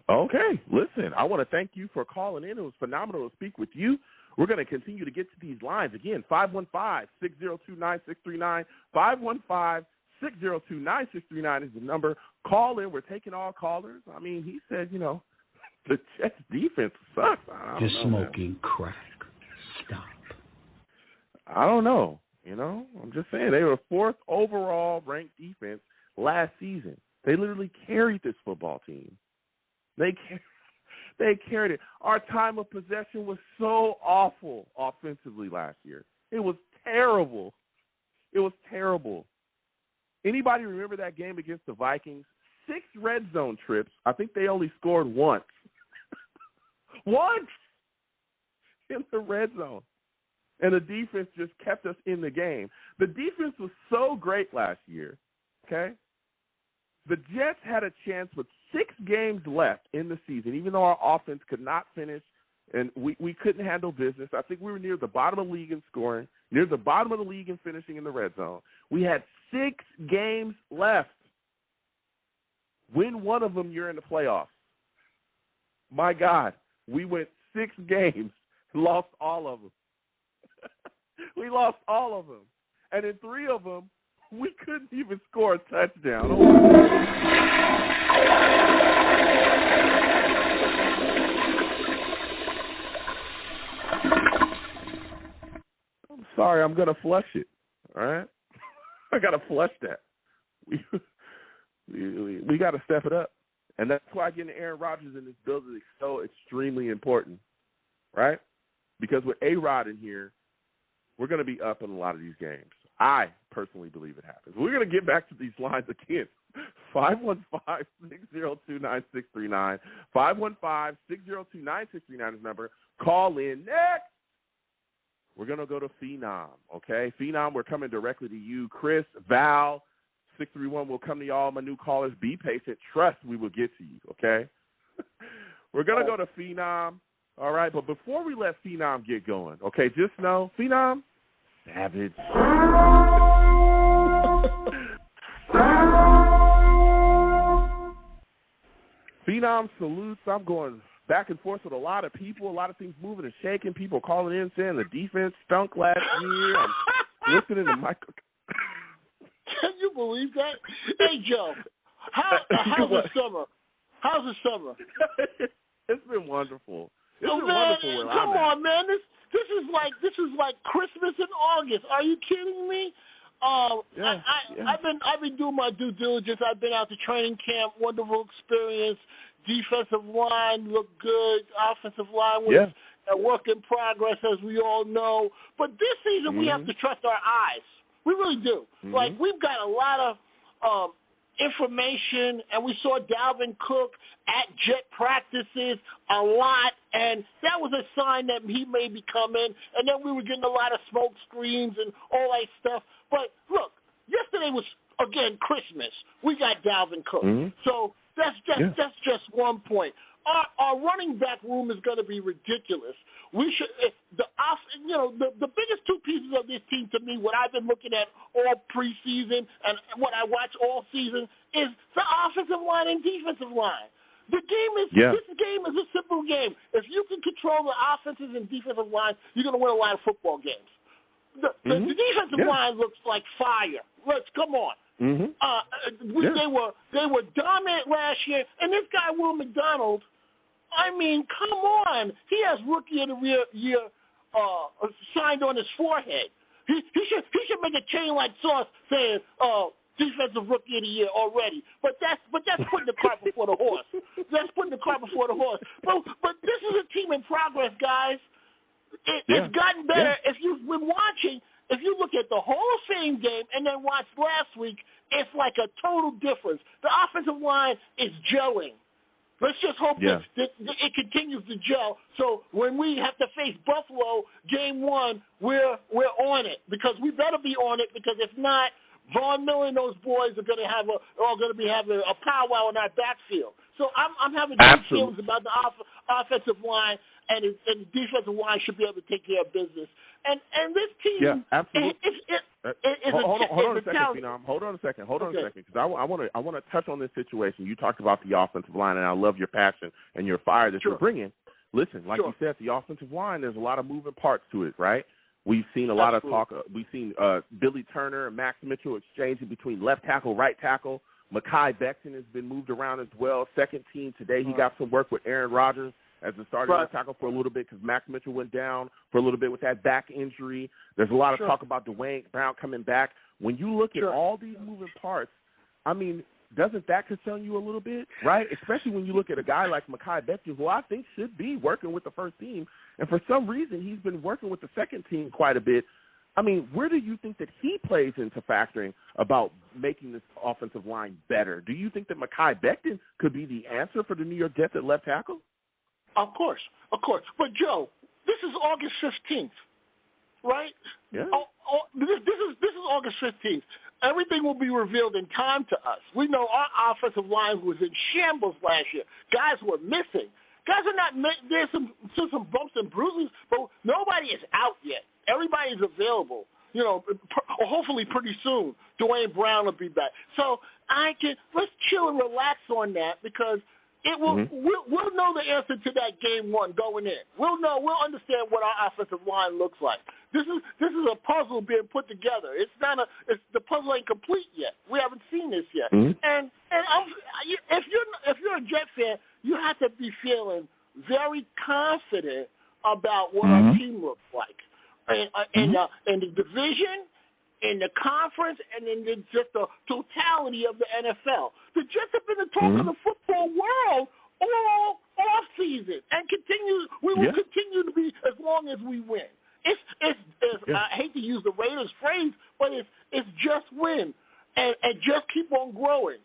Okay, listen, I want to thank you for calling in. It was phenomenal to speak with you. We're going to continue to get to these lines. Again, 515-602-9639, 515-602-9639 is the number. Call in. We're taking all callers. I mean, he said, the Jets defense sucks. You're smoking crack. Stop. I don't know. I'm just saying they were fourth overall ranked defense last season. They literally carried this football team. They carried it. Our time of possession was so awful offensively last year. It was terrible. Anybody remember that game against the Vikings? 6 red zone trips. I think they only scored once. Once in the red zone. And the defense just kept us in the game. The defense was so great last year, okay? The Jets had a chance with 6 games left in the season, even though our offense could not finish and we couldn't handle business. I think we were near the bottom of the league in scoring, near the bottom of the league in finishing in the red zone. We had 6 games left. Win one of them, you're in the playoffs. My God, we went 6 games, lost all of them. We lost all of them. And in 3 of them, we couldn't even score a touchdown. I'm sorry, I'm going to flush it. All right? I got to flush that. We got to step it up. And that's why getting Aaron Rodgers in this building is so extremely important, right? Because with A-Rod in here, we're going to be up in a lot of these games. I personally believe it happens. We're going to get back to these lines again. 515-602-9639. 515-602-9639 is the number. Call in next. We're going to go to Phenom, okay? Phenom, we're coming directly to you. Chris, Val, 631 will come to y'all, my new callers. Be patient. Trust we will get to you, okay? We're going to go to Phenom, all right? But before we let Phenom get going, okay, just know, Phenom, savage. Phenom salutes. I'm going back and forth with a lot of people, a lot of things moving and shaking, people calling in saying the defense stunk last year. I'm listening to Michael. Can you believe that? Hey, Joe, how's the summer? How's the summer? It's been wonderful. It's been wonderful where come on, man. This is like Christmas in August. Are you kidding me? I've been doing my due diligence. I've been out to training camp. Wonderful experience. Defensive line looked good. Offensive line was a work in progress, as we all know. But this season, we have to trust our eyes. We really do. Like, we've got a lot of information, and we saw Dalvin Cook at Jet practices a lot, and that was a sign that he may be coming. And then we were getting a lot of smoke screens and all that stuff. But, look, yesterday was, again, Christmas. We got Dalvin Cook. So that's just one point. Our running back room is going to be ridiculous. We should the biggest 2 pieces of this team to me, what I've been looking at all preseason and what I watch all season, is the offensive line and defensive line. This game is a simple game. If you can control the offensive and defensive line, you're going to win a lot of football games. The defensive line looks like fire. Come on. They were dominant last year, and this guy Will McDonald, I mean, come on, he has Rookie of the Year signed on his forehead. He should make a chain like sauce saying, defensive rookie of the year already. But that's putting the cart before the horse. That's putting the cart before the horse. But this is a team in progress, guys. It's gotten better. If you've been watching, if you look at the Hall of Fame game and then watch last week, it's like a total difference. The offensive line is gelling. Let's just hope that it continues to gel. So when we have to face Buffalo game 1, we're on it, because we better be on it, because if not, Von Miller and those boys are going to be having a powwow in our backfield. So I'm having good feelings about the offensive line, and the defensive line should be able to take care of business. And this team, Hold on a second, because I want to touch on this situation. You talked about the offensive line, and I love your passion and your fire that you're bringing. Listen, like you said, the offensive line, there's a lot of moving parts to it, right? We've seen a lot of talk. We've seen Billy Turner and Max Mitchell exchanging between left tackle, right tackle. Mekhi Becton has been moved around as well. Second team today, he got some work with Aaron Rodgers as the starting left tackle for a little bit, because Max Mitchell went down for a little bit with that back injury. There's a lot of talk about Dwayne Brown coming back. When you look at all these moving parts, I mean, doesn't that concern you a little bit, right? Especially when you look at a guy like Mekhi Becton, who I think should be working with the first team, and for some reason he's been working with the second team quite a bit. I mean, where do you think that he plays into factoring about making this offensive line better? Do you think that Mekhi Becton could be the answer for the New York Jets at left tackle? Of course. But, Joe, this is August 15th, right? Yeah. This is August 15th. Everything will be revealed in time to us. We know our offensive line was in shambles last year. Guys were missing. Guys are not – there's some bumps and bruises, but nobody is out yet. Everybody is available. You know, hopefully pretty soon Dwayne Brown will be back. So let's chill and relax on that, because – we'll know the answer to that game 1 going in. We'll understand what our offensive line looks like. This is a puzzle being put together. The puzzle ain't complete yet. We haven't seen this yet. And if you're a Jet fan, you have to be feeling very confident about what our team looks like, in the division, in the conference, and in just the totality of the NFL. The Jets have been the talk of the football world all off season, and we will continue to be as long as we win. I hate to use the Raiders phrase, but it's just win and just keep on growing.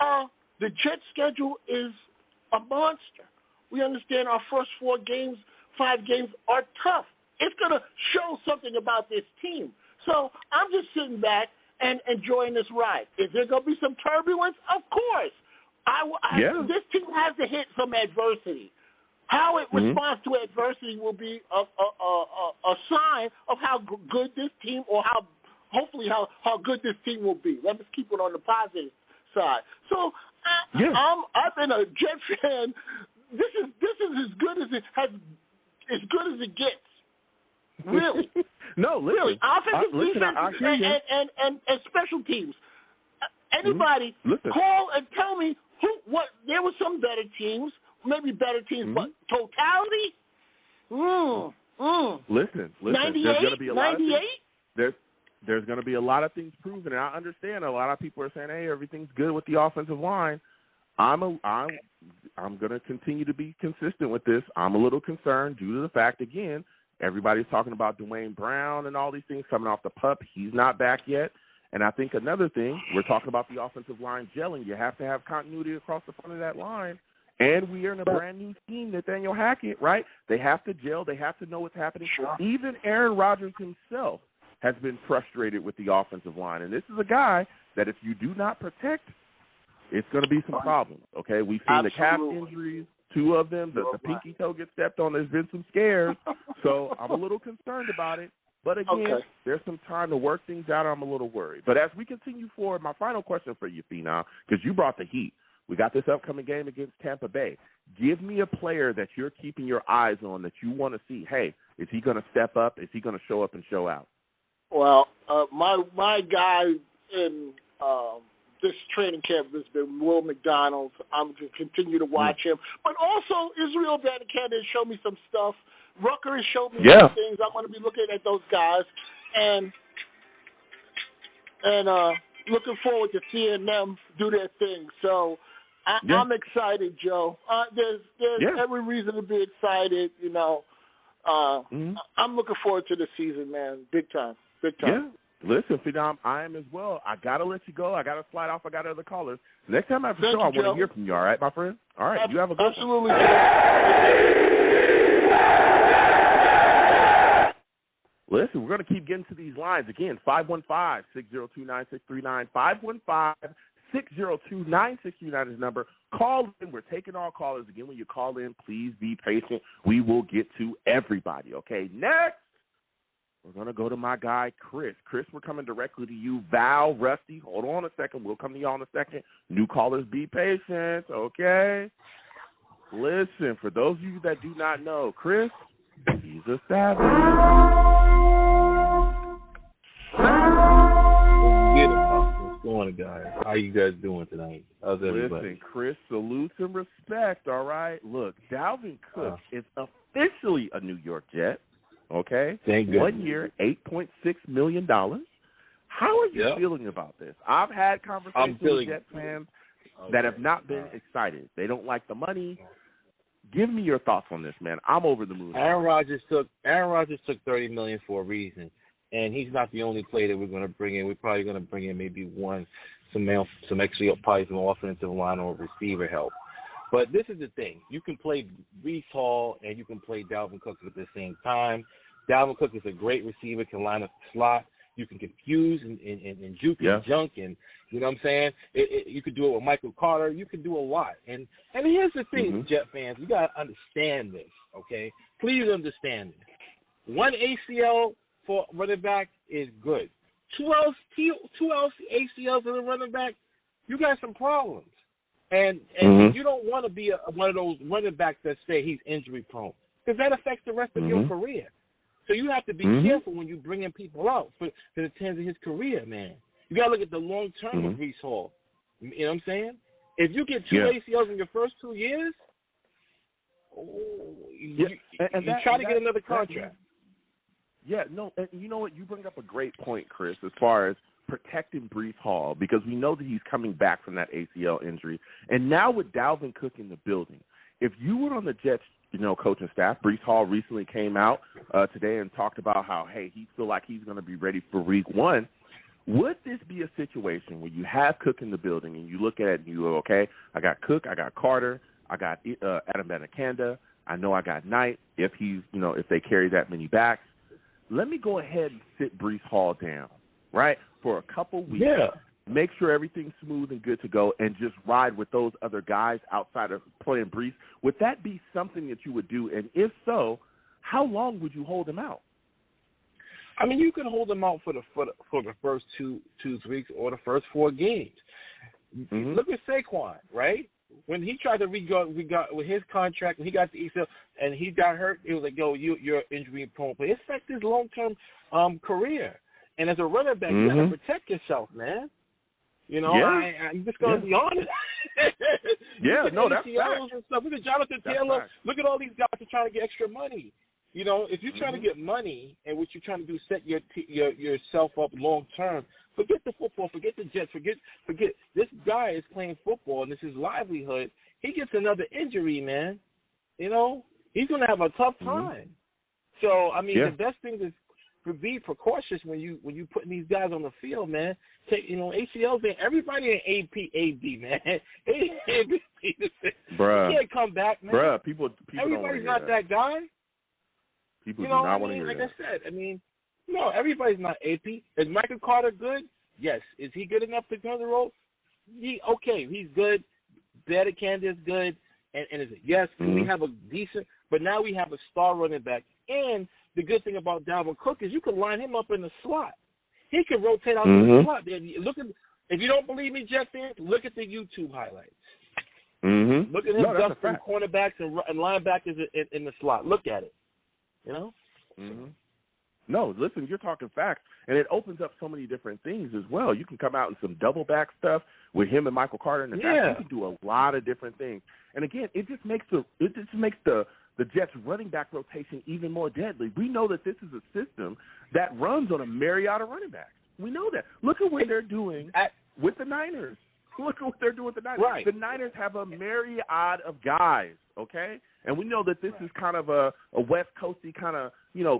The Jets schedule is a monster. We understand our first 5 games are tough. It's going to show something about this team. So I'm just sitting back and enjoying this ride. Is there going to be some turbulence? Of course. This team has to hit some adversity. How it responds to adversity will be a sign of how good this team, or hopefully how good this team will be. Let's keep it on the positive side. So I've been a Jet fan. This is as good as it gets. Really? No, listen. Really. Offensive, defense, and special teams. Anybody call and tell me what? There were some better teams, maybe better teams, but totality? Listen. 98? There's going to be a lot of things. There's going to be a lot of things proven, and I understand a lot of people are saying, "Hey, everything's good with the offensive line." I'm going to continue to be consistent with this. I'm a little concerned due to the fact, again, everybody's talking about Dwayne Brown and all these things coming off the pup. He's not back yet. And I think another thing, we're talking about the offensive line gelling. You have to have continuity across the front of that line. And we are in a brand-new team, Nathaniel Hackett, right? They have to gel. They have to know what's happening. Sure. Even Aaron Rodgers himself has been frustrated with the offensive line. And this is a guy that if you do not protect, it's going to be some problems, okay? We've seen the calf injuries. 2 of them, the pinky toe gets stepped on. There's been some scares, so I'm a little concerned about it. But again, there's some time to work things out. I'm a little worried. But as we continue forward, my final question for you, Phenom, because you brought the heat. We got this upcoming game against Tampa Bay. Give me a player that you're keeping your eyes on that you want to see. Hey, is he going to step up? Is he going to show up and show out? Well, my guy in this training camp has been Will McDonald. I'm going to continue to watch him. But also, Israel Abanikanda has shown me some stuff. Rucker has shown me some things. I'm going to be looking at those guys. And looking forward to seeing them do their thing. So I'm excited, Joe. There's every reason to be excited. You know, I'm looking forward to the season, man. Big time. Yeah. Listen, Phenom, I am as well. I got to let you go. I got to slide off. I got other callers. Next time I have a show, I want to hear from you, all right, my friend? All right, you have a good Absolutely. one. Listen, we're going to keep getting to these lines. Again, 515-602-9639. 515-602-9639 is number. Call in. We're taking all callers. Again, when you call in, please be patient. We will get to everybody, okay? Next, we're going to go to my guy, Chris. Chris, we're coming directly to you. Val, Rusty, hold on a second. We'll come to y'all in a second. New callers, be patient, okay? Listen, for those of you that do not know, Chris, he's a savage. What's going on, guys? How you guys doing tonight? How's everybody? Listen, Chris, salutes and respect, all right? Look, Dalvin Cook is officially a New York Jet. Okay? Thank goodness. 1 year, $8.6 million. How are you feeling about this? I've had conversations with Jets fans that have not been excited. They don't like the money. Give me your thoughts on this, man. I'm over the moon. Aaron Rodgers took $30 million for a reason, and he's not the only player that we're going to bring in. We're probably going to bring in maybe some extra, probably some offensive line or receiver help. But this is the thing. You can play Breece Hall and you can play Dalvin Cook at the same time. Dalvin Cook is a great receiver, can line up the slot. You can confuse and juke and junk, and you know what I'm saying? You could do it with Michael Carter. You can do a lot. And here's the thing, Jet fans. You got to understand this, okay? Please understand this. One ACL for running back is good. Two ACLs for the running back, you got some problems. And you don't want to be one of those running backs that say he's injury prone, because that affects the rest of your career. So you have to be careful when you bring in people out for the terms of his career, man. You got to look at the long term of Breece Hall. You know what I'm saying? If you get two ACLs in your first 2 years, you try to get another contract. And you know what? You bring up a great point, Chris, as far as protecting Breece Hall, because we know that he's coming back from that ACL injury. And now with Dalvin Cook in the building, if you were on the Jets, coaching staff, Breece Hall recently came out today and talked about how, hey, he feel like he's going to be ready for week one. Would this be a situation where you have Cook in the building and you look at it and you go, okay, I got Cook, I got Carter, I got Adam Banakanda, I know I got Knight if he's, if they carry that many backs. Let me go ahead and sit Breece Hall down, right, for a couple weeks. Make sure everything's smooth and good to go, and just ride with those other guys outside of playing Breece. Would that be something that you would do? And if so, how long would you hold him out? I mean, you can hold him out for the first two weeks or the first 4 games. Look at Saquon, right? When he tried to re-got with his contract, and he got the ACL, and he got hurt, it was like, yo, you're injury prone. But it affects his long-term career. And as a running back, you got to protect yourself, man. I'm just going to be honest. That's ACLs and stuff. Look at Jonathan Taylor. Look at all these guys who are trying to get extra money. If you're trying to get money and what you're trying to do is set yourself up long term, forget the football, forget the Jets, forget. This guy is playing football and this is his livelihood. He gets another injury, man. He's going to have a tough time. So I mean, the best thing is to be precautious when you putting these guys on the field, man. Take ACLs, man. Everybody in AD, man. Bruh, he can't come back, man. Bruh, people everybody's not that guy. People do not want to hear like that. I said, everybody's not AP. Is Michael Carter good? Yes. Is he good enough to go on the road? He's good. Banakanda is good. And is it? Yes, we have a decent, but now we have a star running back. And the good thing about Dalvin Cook is you can line him up in the slot. He can rotate out in the slot. If you don't believe me, Jet fans, look at the YouTube highlights. Look at him dusting cornerbacks and linebackers in the slot. Look at it. No, listen, you're talking facts, and it opens up so many different things as well. You can come out in some double back stuff with him and Michael Carter in the back. You can do a lot of different things. And again, it just makes the Jets running back rotation even more deadly. We know that this is a system that runs on a myriad of running backs. We know that. Look at what they're doing with the Niners. Look at what they're doing with the Niners. Right. The Niners have a myriad of guys, okay? And we know that this is kind of a West Coasty kind of,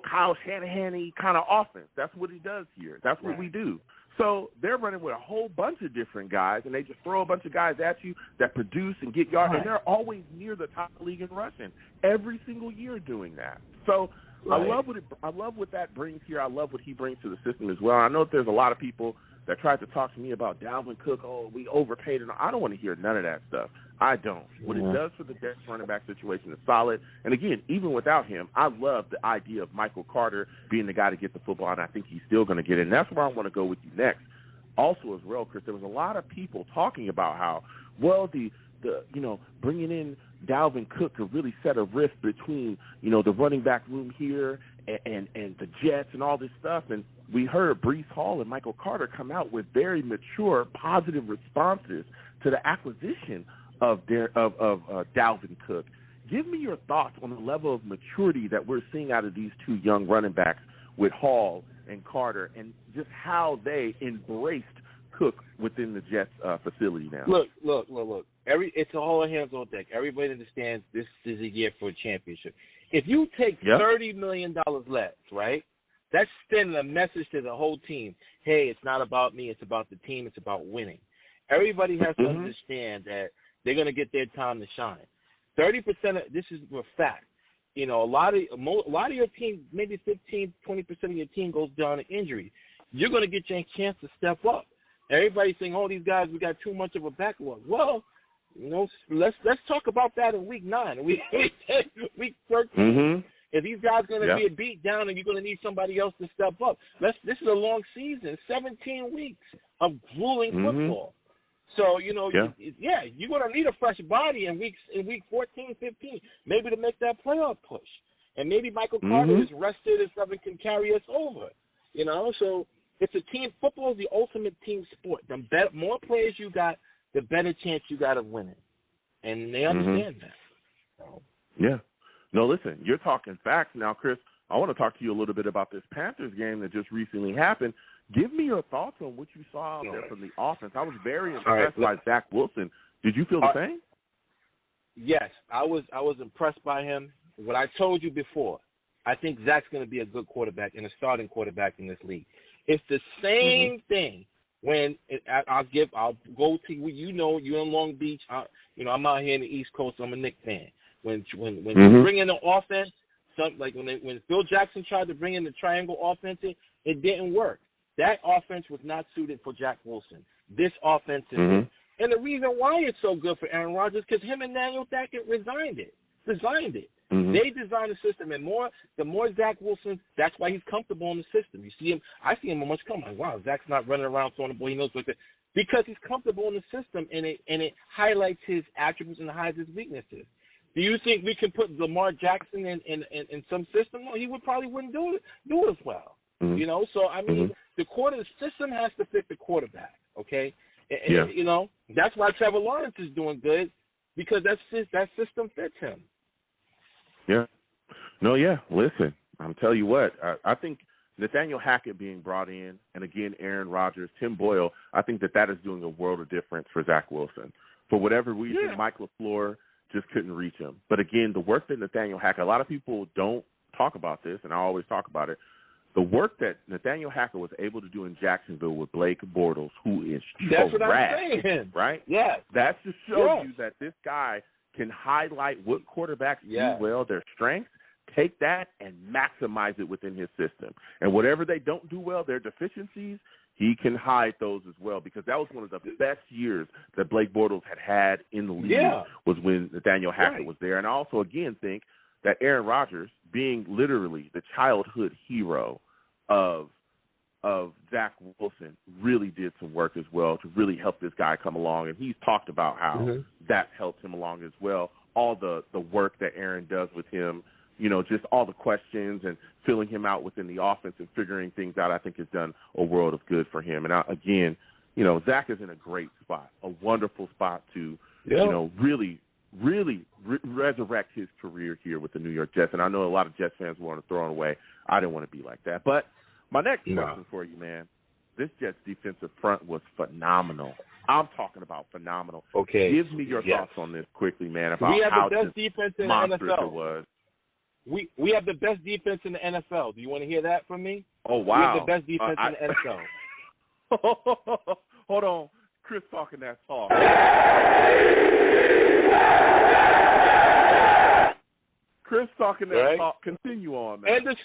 Kyle Shanahan-y kind of offense. That's what he does here. That's what we do. So they're running with a whole bunch of different guys, and they just throw a bunch of guys at you that produce and get yards, and they're always near the top of the league in rushing every single year doing that. So I love what that brings here. I love what he brings to the system as well. I know that there's a lot of people that tried to talk to me about Dalvin Cook. Oh, we overpaid him. I don't want to hear none of that stuff. I don't. What it does for the Jets running back situation is solid. And, again, even without him, I love the idea of Michael Carter being the guy to get the football, and I think he's still going to get it. And that's where I want to go with you next. Also as well, Chris, there was a lot of people talking about how, well, the bringing in Dalvin Cook could really set a rift between, the running back room here and the Jets and all this stuff. And we heard Breece Hall and Michael Carter come out with very mature, positive responses to the acquisition of Dalvin Cook. Give me your thoughts on the level of maturity that we're seeing out of these two young running backs with Hall and Carter, and just how they embraced Cook within the Jets facility now. Look. It's a whole hands on deck. Everybody understands this is a year for a championship. If you take $30 million less, right, that's sending a message to the whole team. Hey, it's not about me. It's about the team. It's about winning. Everybody has to understand that they're going to get their time to shine. 30% of this is a fact. A lot of your team, maybe 15, 20% of your team goes down to injury. You're going to get your chance to step up. Everybody's saying, "Oh, these guys, we got too much of a backlog." Well, let's talk about that in week 9, week 13. If these guys are going to be a beat down and you're going to need somebody else to step up, this is a long season, 17 weeks of grueling football. So, you're going to need a fresh body in week 14, 15, maybe to make that playoff push. And maybe Michael Carter is rested and something can carry us over. So it's a team. Football is the ultimate team sport. The more players you got, the better chance you got of winning. And they understand that. So. Yeah. No, listen, you're talking facts now, Chris. I want to talk to you a little bit about this Panthers game that just recently happened. Give me your thoughts on what you saw out there from the offense. I was very impressed by Zach Wilson. Did you feel the same? Yes, I was impressed by him. What I told you before, I think Zach's going to be a good quarterback and a starting quarterback in this league. It's the same thing when I'll go to you're in Long Beach. I'm out here in the East Coast. I'm a Knicks fan. When you bring in the offense, when Phil Jackson tried to bring in the triangle offense, it didn't work. That offense was not suited for Jack Wilson. This offense is. And the reason why it's so good for Aaron Rodgers because him and Daniel Hackett designed it. They designed the system, and the more Zach Wilson, that's why he's comfortable in the system. You see him, I see him much come. Like, wow, Zach's not running around throwing the ball. He knows what to do. Because he's comfortable in the system, and it highlights his attributes and hides his weaknesses. Do you think we can put Lamar Jackson in some system? No, he probably wouldn't do it as well. So I mean, the system has to fit the quarterback. Okay, and, that's why Trevor Lawrence is doing good because that system fits him. Yeah. No, yeah. Listen, I'm telling you what. I think Nathaniel Hackett being brought in, and again, Aaron Rodgers, Tim Boyle, I think that is doing a world of difference for Zach Wilson. For whatever reason, Mike LaFleur just couldn't reach him. But again, the work that Nathaniel Hackett, a lot of people don't talk about this, and I always talk about it. The work that Nathaniel Hackett was able to do in Jacksonville with Blake Bortles, who is that's what I'm saying, right? Yes. That's to show you that this guy can highlight what quarterbacks do well, their strengths, take that and maximize it within his system. And whatever they don't do well, their deficiencies, he can hide those as well because that was one of the best years that Blake Bortles had in the league was when Nathaniel Hackett was there. And I also, again, think that Aaron Rodgers, being literally the childhood hero of Zach Wilson, really did some work as well to really help this guy come along. And he's talked about how that helped him along as well. All the work that Aaron does with him, just all the questions and filling him out within the offense and figuring things out, I think has done a world of good for him. And again, Zach is in a great spot, a wonderful spot to, really resurrect his career here with the New York Jets. And I know a lot of Jets fans want to throw him away. I didn't want to be like that. But my next question for you, man, this Jets defensive front was phenomenal. I'm talking about phenomenal. Okay. Give me your thoughts on this quickly, man, about we have how the best defense in the NFL. It was. We have the best defense in the NFL. Do you want to hear that from me? Oh, wow. We have the best defense in the NFL. Hold on. Chris talking that talk. Chris talking that talk. Continue on, man. And the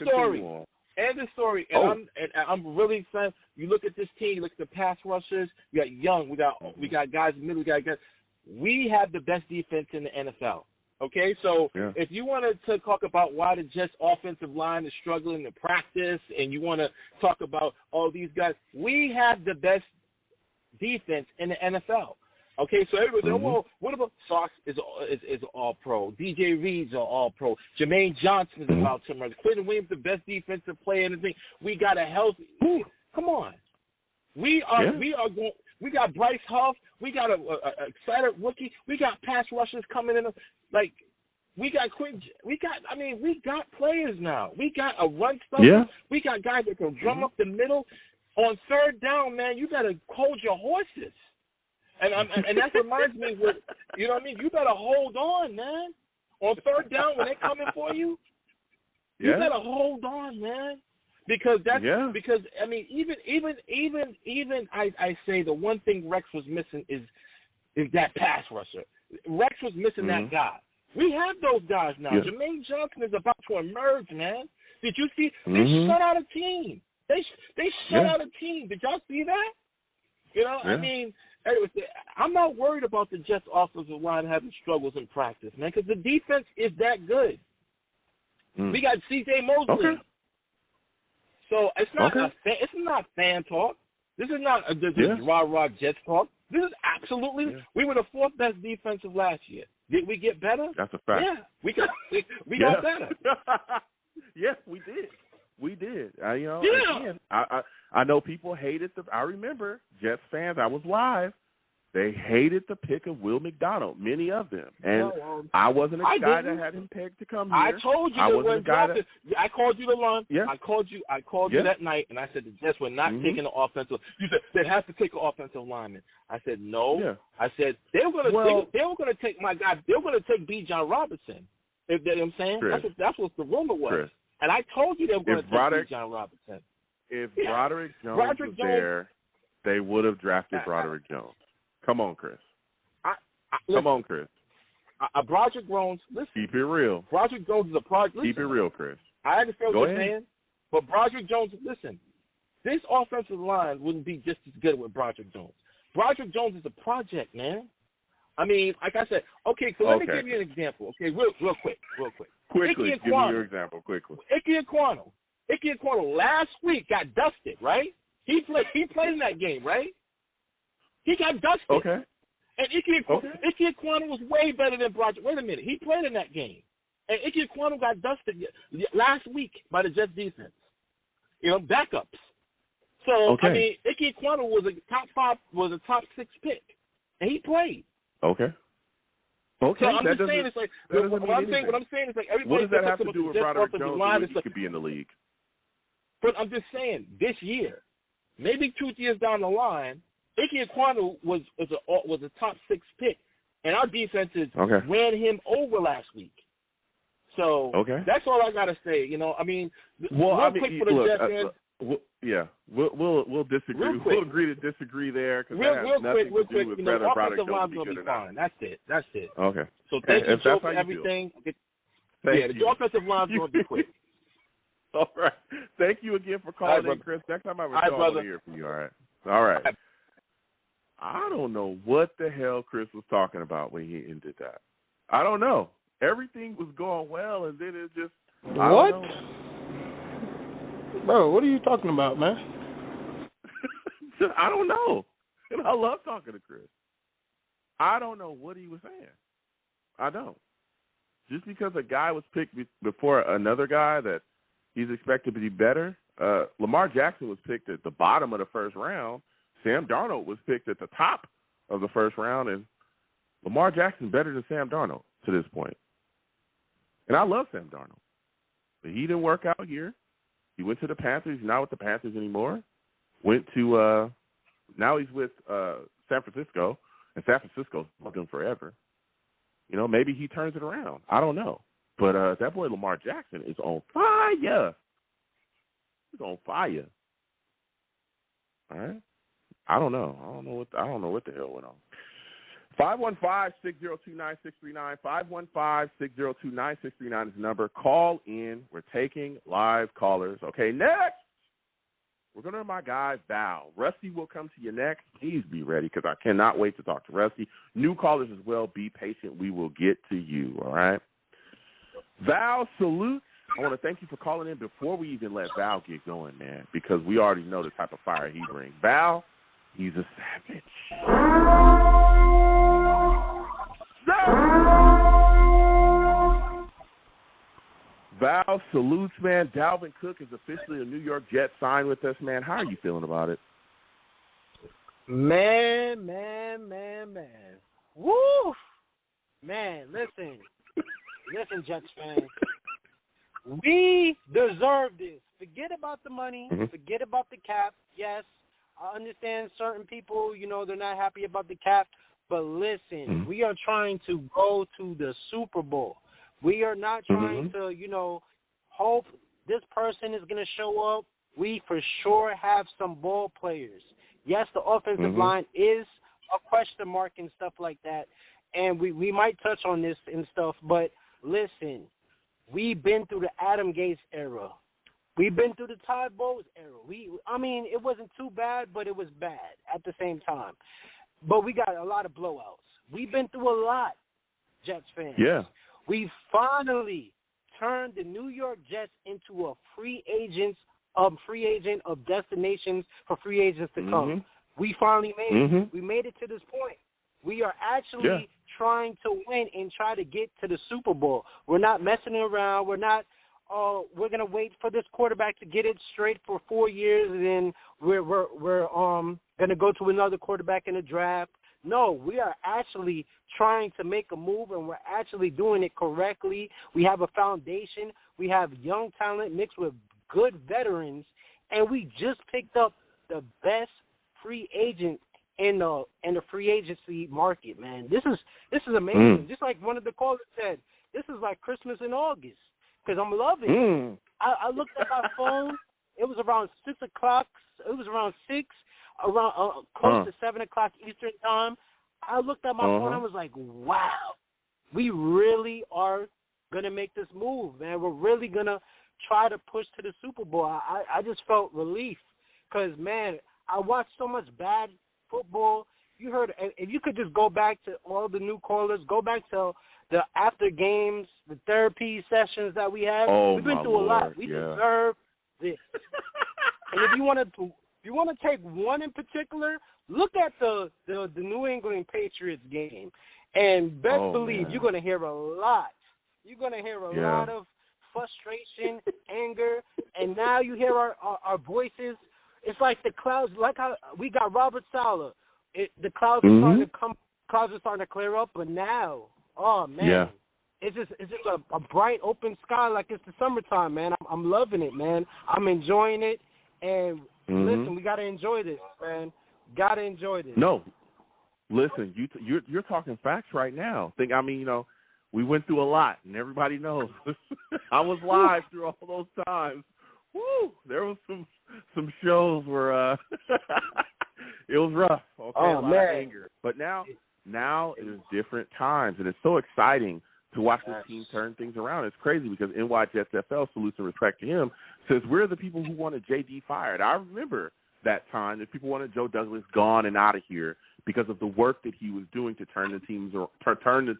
story. And I'm really excited. You look at this team. You look at the pass rushers. We got young. We got guys in the middle. We got guys. We have the best defense in the NFL. Okay, so if you wanted to talk about why the Jets offensive line is struggling to practice, and you want to talk about all these guys, we have the best defense in the NFL. Okay, so everybody says, well, what about Sauce is all pro? DJ Reed's all pro. Jermaine Johnson is about to run. Quentin Williams, the best defensive player in the thing. We got a healthy. Come on, we are going. We got Bryce Huff. We got a excited rookie. We got pass rushers coming in. Like we got we got players now. We got a run stopper. Yeah. We got guys that can drum up the middle. On third down, man, you got to hold your horses. And that reminds me, you know what I mean? You better hold on, man. On third down, when they're coming for you, you better hold on, man. Because because I mean, even I say the one thing Rex was missing is that pass rusher. Rex was missing that guy. We have those guys now. Jermaine Johnson is about to emerge, man. Did you see? They shut out a team. They shut out a team. Did y'all see that? You know, I mean, I'm not worried about the Jets' offensive line having struggles in practice, man, because the defense is that good. We got C.J. Mosley. Okay. So it's not fan talk. This is not this rah-rah Jets talk. This is absolutely we were the fourth best defensive last year. Did we get better? That's a fact. Yeah, we got better. Yes, we did. We did. Again, I know people hated I remember Jets fans. I was live. They hated the pick of Will McDonald, many of them. And I wasn't a guy that had him pegged to come here. I told you I wasn't a guy that I called you the line. Yeah. I called you that night, and I said the Jets were not taking an offensive. You said they have to take an offensive lineman. I said no. Yeah. I said they were going to take my guy. They were going to take B. John Robinson. You know what I'm saying? Chris, that's what the rumor was. Chris, and I told you they were going to take B. John Robinson. If Broderick Jones was there, they would have drafted Broderick Jones. Come on, Chris. Come on, Chris. Broderick Jones, listen. Keep it real. Broderick Jones is a project. Keep it real, Chris. I understand what you're saying, but Broderick Jones, listen, this offensive line wouldn't be just as good with Broderick Jones. Broderick Jones is a project, man. I mean, like I said, okay, so let me give you an example, okay, real quick. Quickly, give me your example, quickly. Ike Ekwonu last week got dusted, right? He played in that game, right? He got dusted. Okay. And Ike Ekwonu was way better than Broderick. Wait a minute. He played in that game. And Ike Ekwonu got dusted last week by the Jets defense. You know, backups. So, I mean, Ike Ekwonu was a top 6 pick. And he played. Okay. Okay. So I'm just saying it's like what I'm saying is like everybody. What does that have to do with Broderick Jones who could be in the league? But I'm just saying, this year, maybe 2 years down the line, Ike Ekwonu was a top 6 pick, and our defenses ran him over last week. So that's all I gotta say. You know, I mean, we'll disagree. We'll agree to disagree there because that has nothing to do with whether Broderick Jones will be good or not. That's it. Okay. So thank you, Joe, for everything. The offensive line's going to be quick. All right. Thank you again for calling in, Chris. Next time I will hear from you. All right. I don't know what the hell Chris was talking about when he ended that. I don't know. Everything was going well, and then it just what? Bro, what are you talking about, man? I don't know. And I love talking to Chris. I don't know what he was saying. I don't. Just because a guy was picked before another guy that he's expected to be better. Lamar Jackson was picked at the bottom of the first round. Sam Darnold was picked at the top of the first round, and Lamar Jackson better than Sam Darnold to this point. And I love Sam Darnold. But he didn't work out here. He went to the Panthers. He's not with the Panthers anymore. went to now he's with San Francisco, and San Francisco's loved him forever. You know, maybe he turns it around. I don't know. But that boy Lamar Jackson is on fire. He's on fire. All right. I don't know what the hell went on. 515-602-9639. 515-602-9639 is the number. Call in. We're taking live callers. Okay, next, we're going to my guy, Val. Rusty will come to you next. Please be ready because I cannot wait to talk to Rusty. New callers as well. Be patient. We will get to you, all right? Val, salutes. I want to thank you for calling in before we even let Val get going, man, because we already know the type of fire he brings. Val, he's a savage. Val, salutes, man. Dalvin Cook is officially a New York Jet signed with us, man. How are you feeling about it? Man. Woo! Man, listen, Jets fans. We deserve this. Forget about the money. Forget about the cap. Yes, I understand certain people, you know, they're not happy about the cap. But listen, we are trying to go to the Super Bowl. We are not trying to, you know, hope this person is going to show up. We for sure have some ball players. Yes, the offensive line is a question mark and stuff like that. And we might touch on this and stuff. But listen, we've been through the Adam Gase era. We've been through the Todd Bowles era. I mean, it wasn't too bad, but it was bad at the same time. But we got a lot of blowouts. We've been through a lot, Jets fans. Yeah. We finally turned the New York Jets into a free agent of destinations for free agents to come. We finally made it. We made it to this point. We are actually trying to win and try to get to the Super Bowl. We're not messing around. We're not. We're gonna wait for this quarterback to get it straight for 4 years, and then we're gonna go to another quarterback in the draft. No, we are actually trying to make a move, and we're actually doing it correctly. We have a foundation. We have young talent mixed with good veterans, and we just picked up the best free agent in the free agency market. Man, this is amazing. Just like one of the callers said, this is like Christmas in August. Because I'm loving it. I looked at my phone. It was around 6 o'clock. It was around 6, close to 7 o'clock Eastern time. I looked at my phone. I was like, wow, we really are going to make this move, man. We're really going to try to push to the Super Bowl. I just felt relief because, man, I watched so much bad football. You heard, if you could just go back to all the new callers, go back to the after games, the therapy sessions that we have. We've been through a lot. We deserve this. And if you want to take one in particular, look at the New England Patriots game, and best believe you're going to hear a lot. You're going to hear a lot of frustration, anger, and now you hear our voices. It's like the clouds, like how we got Robert Saleh. The clouds are starting to come. Clouds are starting to clear up, but now. Oh, man. It's just a bright, open sky like it's the summertime, man. I'm loving it, man. I'm enjoying it. And, listen, we got to enjoy this, man. Got to enjoy this. No. Listen, you're talking facts right now. We went through a lot, and everybody knows. I was live through all those times. Woo! There was some shows where it was rough. Okay, a lot of anger. But now it is different times, and it's so exciting to watch this team turn things around. It's crazy because NYJetsFL, salutes and respect to him, says we're the people who wanted JD fired. I remember that time that people wanted Joe Douglas gone and out of here because of the work that he was doing to turn the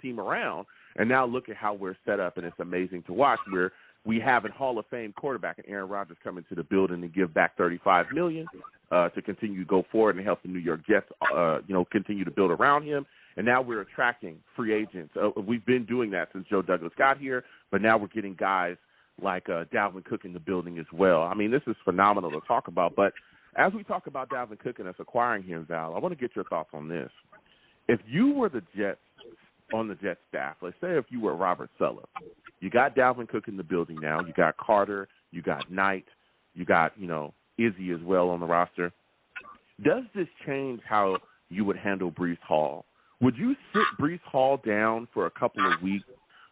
team around. And now look at how we're set up, and it's amazing to watch. We have a Hall of Fame quarterback and Aaron Rodgers coming to the building to give back $35 million to continue to go forward and help the New York Jets, continue to build around him. And now we're attracting free agents. We've been doing that since Joe Douglas got here, but now we're getting guys like Dalvin Cook in the building as well. I mean, this is phenomenal to talk about. But as we talk about Dalvin Cook and us acquiring him, Val, I want to get your thoughts on this. If you were the Jets on the Jets staff, let's say if you were Robert Saleh, you got Dalvin Cook in the building now. You got Carter. You got Knight. You got, Izzy as well on the roster. does this change how you would handle Breece Hall? Would you sit Breece Hall down for a couple of weeks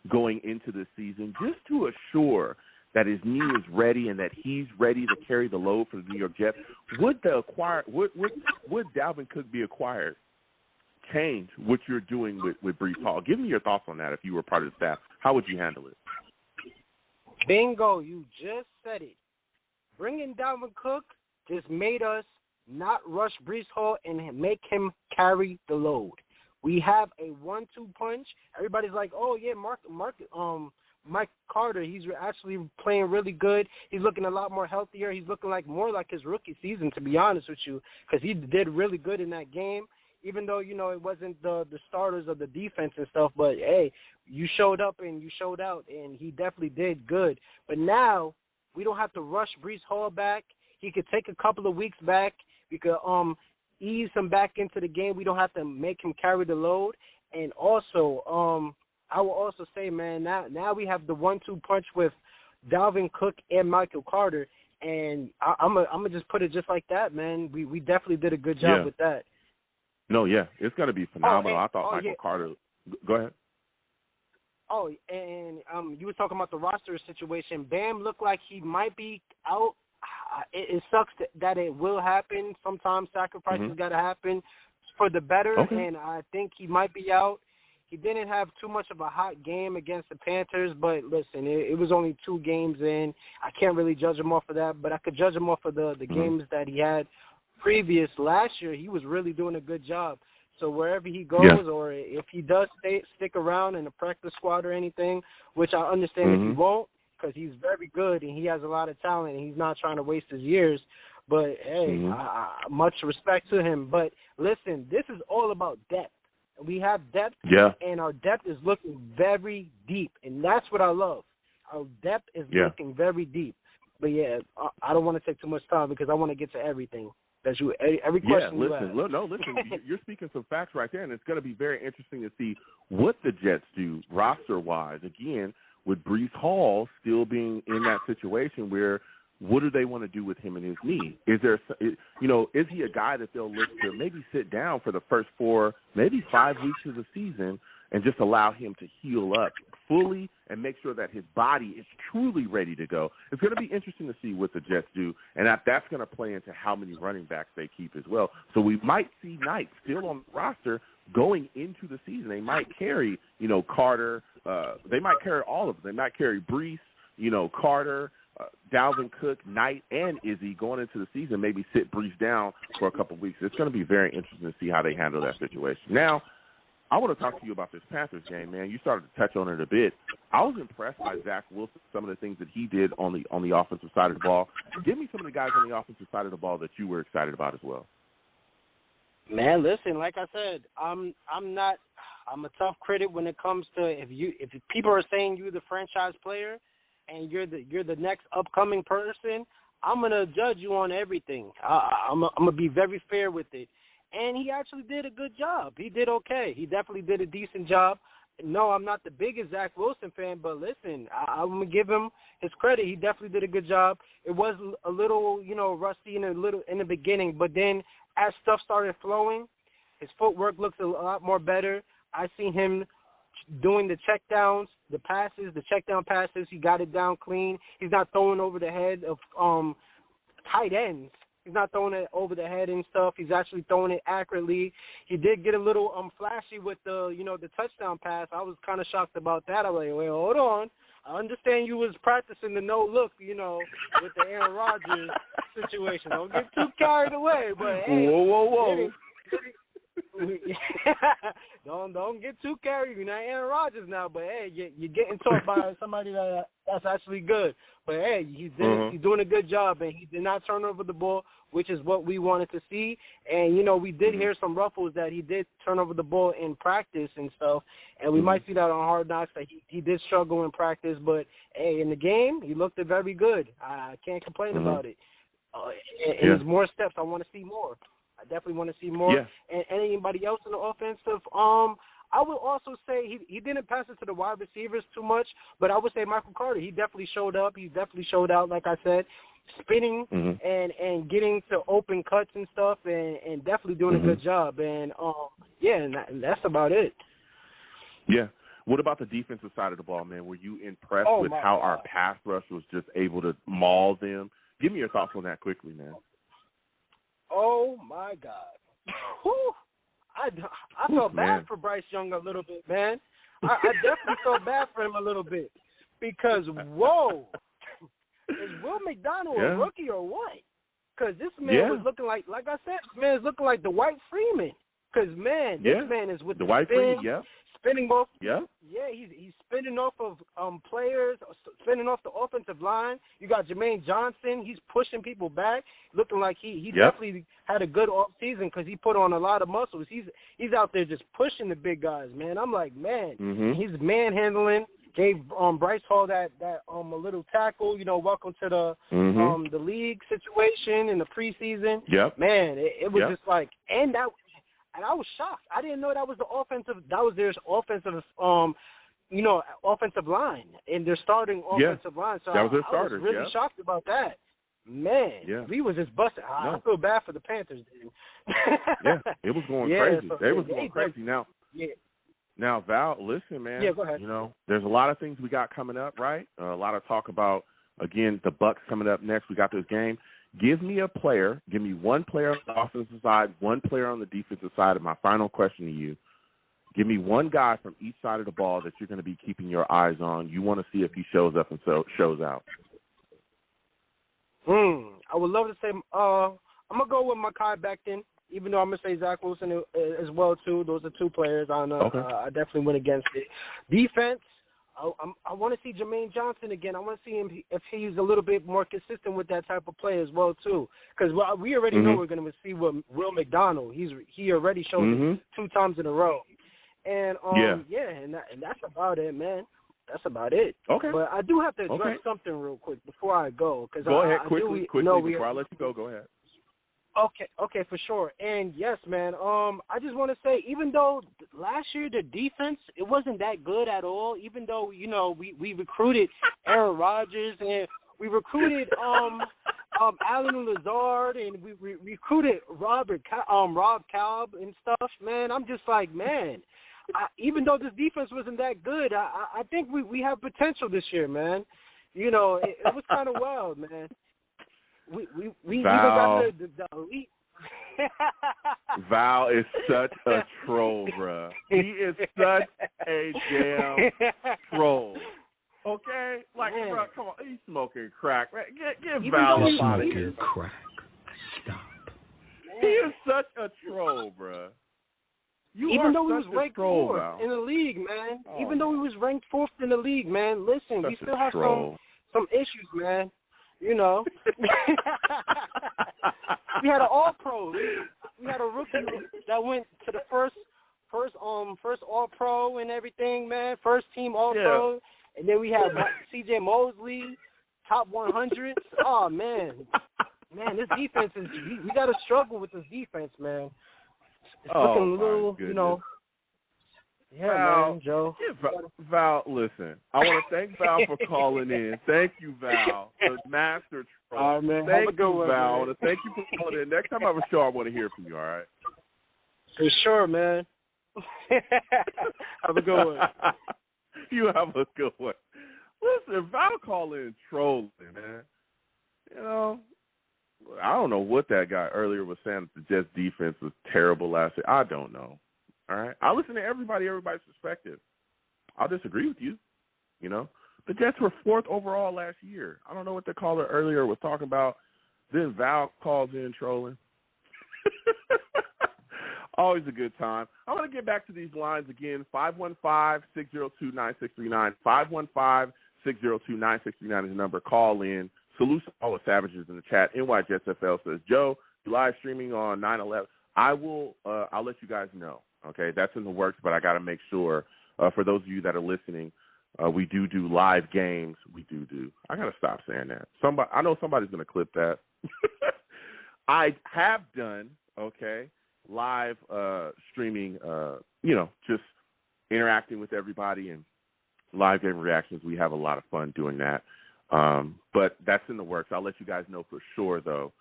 going into the season just to assure that his knee is ready and that he's ready to carry the load for the New York Jets? Would Dalvin Cook be acquired change what you're doing with Breece Hall? Give me your thoughts on that if you were part of the staff. How would you handle it? Bingo, you just said it. Bringing Dalvin Cook just made us not rush Breece Hall and make him carry the load. We have a 1-2 punch. Everybody's like, oh, yeah, Mike Carter, he's actually playing really good. He's looking a lot more healthier. He's looking more like his rookie season, to be honest with you, because he did really good in that game, even though, it wasn't the starters of the defense and stuff. But, hey, you showed up and you showed out, and he definitely did good. But now we don't have to rush Breece Hall back. He could take a couple of weeks back. We could ease him back into the game. We don't have to make him carry the load. And also, I will also say, man, now we have the 1-2 punch with Dalvin Cook and Michael Carter, and I'm gonna just put it just like that, man. We definitely did a good job with that. No, yeah, it's gonna be phenomenal. I thought Michael Carter. Go ahead. Oh, and you were talking about the roster situation. Bam looked like he might be out. It sucks that it will happen. Sometimes sacrifices got to happen for the better, and I think he might be out. He didn't have too much of a hot game against the Panthers, but listen, it was only 2 games in. I can't really judge him off of that, but I could judge him off of the games that he had previous last year. He was really doing a good job. So wherever he goes, or if he does stick around in the practice squad or anything, which I understand if he won't, because he's very good and he has a lot of talent and he's not trying to waste his years. But, hey, much respect to him. But, listen, this is all about depth. We have depth, and our depth is looking very deep, and that's what I love. Our depth is looking very deep. But, I don't want to take too much time because I want to get to everything. Every question you ask. Listen, you're speaking some facts right there, and it's going to be very interesting to see what the Jets do roster-wise. Again, with Breece Hall still being in that situation where what do they want to do with him and his knee? Is he a guy that they'll look to maybe sit down for the first 4, maybe 5 weeks of the season and just allow him to heal up fully and make sure that his body is truly ready to go? It's going to be interesting to see what the Jets do, and that's going to play into how many running backs they keep as well. So we might see Knight still on the roster going into the season. They might carry, Carter. They might carry all of them. They might carry Breece, Carter, Dalvin Cook, Knight, and Izzy going into the season, maybe sit Breece down for a couple of weeks. It's going to be very interesting to see how they handle that situation. Now, I want to talk to you about this Panthers game, man. You started to touch on it a bit. I was impressed by Zach Wilson, some of the things that he did on the offensive side of the ball. Give me some of the guys on the offensive side of the ball that you were excited about as well. Man, listen, like I said, I'm a tough critic when it comes to if people are saying you're the franchise player and you're the next upcoming person, I'm gonna judge you on everything. I'm gonna be very fair with it. And he actually did a good job. He did okay. He definitely did a decent job. No, I'm not the biggest Zach Wilson fan, but listen, I'm going to give him his credit. He definitely did a good job. It was a little, rusty in the beginning, but then as stuff started flowing, his footwork looks a lot more better. I seen him doing the checkdowns, the passes, the checkdown passes. He got it down clean. He's not throwing over the head of tight ends. He's not throwing it over the head and stuff. He's actually throwing it accurately. He did get a little flashy with the touchdown pass. I was kind of shocked about that. I was like, wait, hold on. I understand you was practicing the no look, with the Aaron Rodgers situation. Don't get too carried away, but hey, whoa. Don't get too carried. You're not Aaron Rodgers now, but hey, you're getting taught by somebody that's actually good. But hey, he's doing a good job, and he did not turn over the ball, which is what we wanted to see. And we did hear some ruffles that he did turn over the ball in practice and stuff, and we might see that on Hard Knocks that he did struggle in practice. But hey, in the game, he looked very good. I can't complain about it. There's more steps. I want to see more. I definitely want to see more. Yeah. And anybody else in the offensive, I would also say he didn't pass it to the wide receivers too much, but I would say Michael Carter, he definitely showed up. He definitely showed out, like I said. spinning and getting to open cuts and stuff, and definitely doing a good job. And and that's about it. Yeah. What about the defensive side of the ball, man? Were you impressed with how our pass rush was just able to maul them? Give me your thoughts on that quickly, man. Oh, my God. Whew. I felt bad for Bryce Young a little bit, man. I definitely felt bad for him a little bit because, whoa, is Will McDonald a rookie or what? Because this man was looking like I said, this man is looking like the White Freeman. Because, man, this man is with the White Freeman, spinning off. Yeah, he's spinning off of players, spinning off the offensive line. You got Jermaine Johnson. He's pushing people back, looking like he definitely had a good off season because he put on a lot of muscles. He's out there just pushing the big guys, man. I'm like, man, he's manhandling. Gave Bryce Hall that a little tackle. You know, welcome to the league situation in the preseason. Yep. Man, it was just like, and I was shocked. I didn't know that was their offensive offensive line and their starting offensive line. So that was their starter. I was really shocked about that. Man, we was just busted. I feel bad for the Panthers, dude. It was going crazy. They was going crazy. Now, Val, listen, man. Yeah, go ahead. You know, there's a lot of things we got coming up, right? A lot of talk about, again, the Bucs coming up next. We got this game. Give me one player on the offensive side, one player on the defensive side. And my final question to you, give me one guy from each side of the ball that you're going to be keeping your eyes on. You want to see if he shows up and shows out. I would love to say I'm going to go with Mekhi Becton, even though I'm going to say Zach Wilson as well, too. Those are two players I know. Okay. I definitely went against it. Defense, I want to see Jermaine Johnson again. I want to see him if he's a little bit more consistent with that type of play as well, too. Because we already know we're going to see Will McDonald. He already showed it 2 times in a row. And, and that's about it, man. That's about it. Okay. But I do have to address something real quick before I go. Go ahead, quickly. Before I let you go ahead. Okay, for sure. And yes, man, I just want to say, even though last year the defense, it wasn't that good at all, even though, you know, we recruited Aaron Rodgers and we recruited Allen Lazard and we recruited Rob Cobb and stuff, man, I'm just like, man, even though this defense wasn't that good, I think we have potential this year, man. You know, it was kind of wild, man. We got the elite. Val is such a troll, bruh. He is such a damn troll. Okay? Like, bro, come on. He's smoking crack. Man. Give Val a smoking crack. Stop. He is such a troll, bruh. Even though he was ranked 4th in the league, man. Even though he was ranked 4th in the league, man. Listen, we still have some issues, man. You know, we had an All-Pro. We had a rookie that went to the first All-Pro and everything, man. First team All-Pro, and then we had C.J. Mosley, top 100. Oh man, this defense is. We got to struggle with this defense, man. It's looking a little, you know. Yeah, Val, man, Joe. Val, listen. I want to thank Val for calling in. Thank you, Val, the master troll. All right, man. Thank Have a good you, one, Val. man. I want to thank you for calling in. Next time I have a show, I want to hear from you, all right? For sure, man. Have a good one. You have a good one. Listen, Val calling in trolling, man. You know, I don't know what that guy earlier was saying that the Jets defense was terrible last year. I don't know. All right, I listen to everybody's perspective. I'll disagree with you. You know, the Jets were 4th overall last year. I don't know what the caller earlier was talking about. Then Val calls in trolling. Always a good time. I want to get back to these lines again. 515-602-9639. 515-602-9639 is the number. Call in. Salute all the savages in the chat. NY Jets FL says, Joe, live streaming on 9/11. I'll let you guys know. Okay, that's in the works, but I got to make sure, for those of you that are listening, we do live games. We do. I got to stop saying that. I know somebody's going to clip that. I have done, live streaming, just interacting with everybody and live game reactions. We have a lot of fun doing that. But that's in the works. I'll let you guys know for sure, though,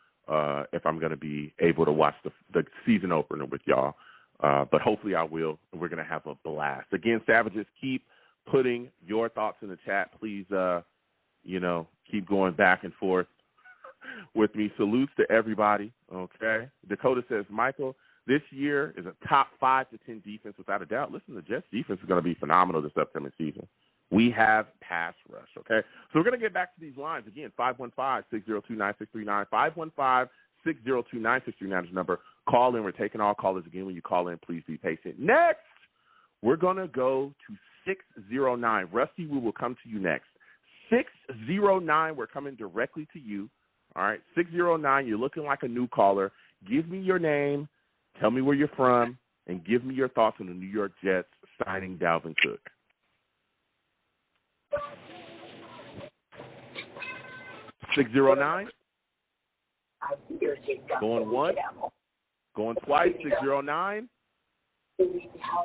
if I'm going to be able to watch the season opener with y'all. But hopefully I will, and we're going to have a blast. Again, Savages, keep putting your thoughts in the chat. Please, keep going back and forth with me. Salutes to everybody, okay? Dakota says, Michael, this year is a top 5 to 10 defense without a doubt. Listen, the Jets defense is going to be phenomenal this upcoming season. We have pass rush, okay? So we're going to get back to these lines. Again, 515-602-9639. 515-602-9639 is the number. Call in. We're taking all callers again. When you call in, please be patient. Next, we're going to go to 609. Rusty, we will come to you next. 609, we're coming directly to you. All right, 609, you're looking like a new caller. Give me your name, tell me where you're from, and give me your thoughts on the New York Jets signing Dalvin Cook. 609. Going once. Going twice. 609.